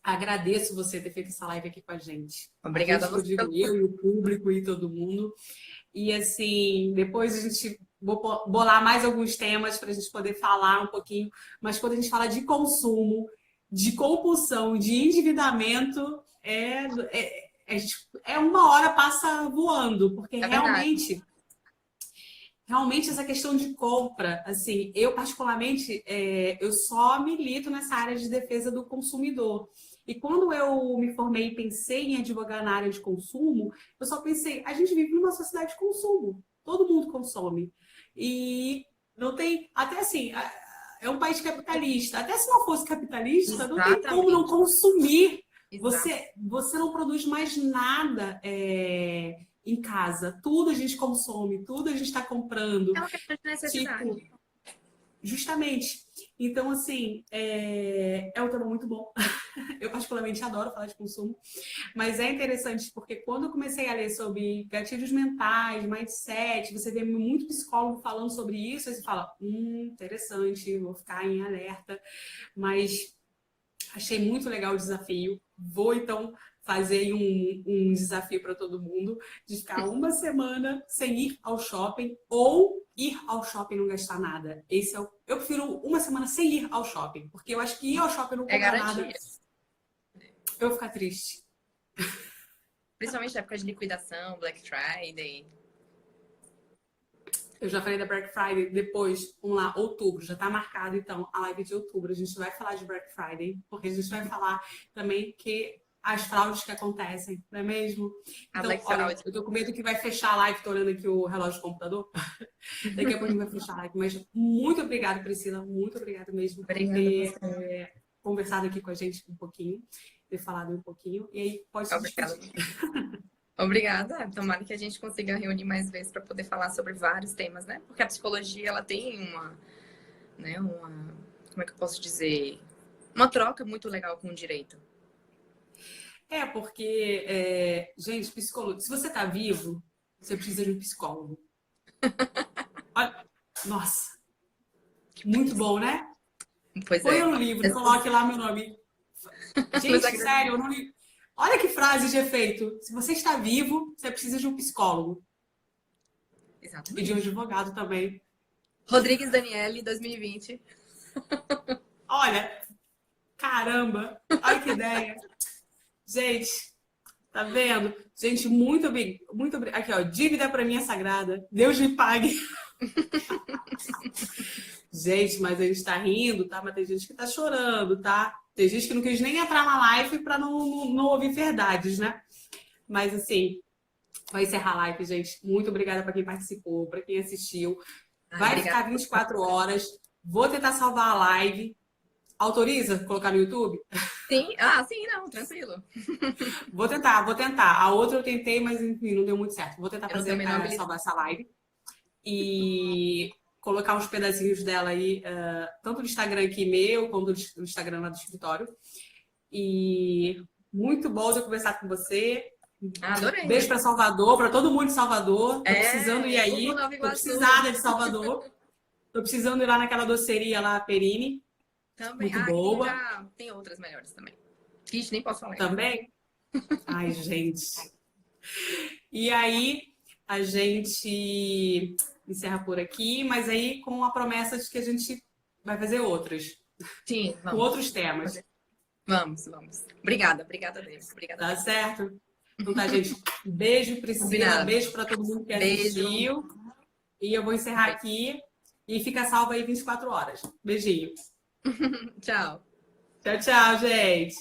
agradeço você ter feito essa live aqui com a gente. Obrigada a você. Eu e o público e todo mundo. E, assim, depois a gente vou bolar mais alguns temas para a gente poder falar um pouquinho. Mas quando a gente fala de consumo, de compulsão, de endividamento, uma hora passa voando, porque realmente essa questão de compra, assim, eu particularmente, eu só milito nessa área de defesa do consumidor. E quando eu me formei e pensei em advogar na área de consumo, eu só pensei, a gente vive numa sociedade de consumo, todo mundo consome. E não tem, até assim, é um país capitalista. Até se não fosse capitalista, não tem como não consumir. Você não produz mais nada em casa. Tudo a gente consome, tudo a gente está comprando. É uma questão de necessidade. Justamente. Então, assim, é um tema muito bom. Eu particularmente adoro falar de consumo. Mas é interessante porque quando eu comecei a ler sobre gatilhos mentais, mindset, você vê muito psicólogo falando sobre isso, aí você fala, interessante, vou ficar em alerta. Mas achei muito legal o desafio. Vou, então, fazer um desafio para todo mundo de ficar uma semana sem ir ao shopping ou ir ao shopping e não gastar nada. Eu prefiro uma semana sem ir ao shopping, porque eu acho que ir ao shopping e não comprar nada, eu vou ficar triste. Principalmente na época de liquidação, Black Friday. Eu já falei da Black Friday, depois, vamos lá, outubro, já tá marcado então a live de outubro. A gente vai falar de Black Friday, porque a gente vai falar também que as fraudes que acontecem, não é mesmo? Então, olha, eu tô com medo que vai fechar a live, tô olhando aqui o relógio do computador. Daqui a pouco vai fechar a live, mas muito obrigada, Priscila, muito obrigada mesmo por ter conversado aqui com a gente um pouquinho, ter falado um pouquinho, e aí pode se despedir. Obrigada. Tomara que a gente consiga reunir mais vezes para poder falar sobre vários temas, né? Porque a psicologia, ela tem como é que eu posso dizer? Uma troca muito legal com o direito. Porque, gente, psicólogo, se você tá vivo, você precisa de um psicólogo. Olha, nossa, muito bom, né? Pois Põe é. no livro e coloque lá meu nome. Gente, sério, eu não li. Olha que frase de efeito. Se você está vivo, você precisa de um psicólogo. E de um Exatamente. advogado também. Rodrigues Daniele, 2020. Olha, caramba, olha que ideia. Gente, tá vendo? Gente, muito obrigada. Muito Aqui, ó, dívida para mim é sagrada. Deus me pague. Gente, mas a gente tá rindo, tá? Mas tem gente que tá chorando, tá? Tem gente que não quis nem entrar na live para não ouvir verdades, né? Mas assim, vai encerrar a live, gente. Muito obrigada para quem participou, para quem assistiu. Vai Obrigada. ficar 24 horas. Vou tentar salvar a live. Autoriza colocar no YouTube? Sim, sim, não, tranquilo. Vou tentar, vou tentar. A outra eu tentei, mas enfim, não deu muito certo. Vou tentar Eu também não habilito. salvar essa live e colocar uns pedacinhos dela aí, tanto no Instagram aqui meu, quanto no Instagram lá do escritório. E muito bom de conversar com você. Adorei. Beijo para Salvador, para todo mundo de Salvador. Tô precisando ir aí. Hugo Nova Tô Iguaçu. precisada de Salvador. Tô precisando ir lá naquela doceria lá, Perini. Também. Muito Aqui boa. já tem outras melhores também. Ixi, nem posso falar. Também? Ai, gente. E aí, a gente encerra por aqui, mas aí com a promessa de que a gente vai fazer outras. Sim, Com vamos. outros temas. Vamos. Obrigada, Deus. Obrigada. Tá certo? Então tá, gente. Beijo, Priscila. Combinado. Beijo para todo mundo que assistiu. E eu vou encerrar aqui. E fica salvo aí 24 horas. Beijinho. Tchau. Tchau, tchau, gente.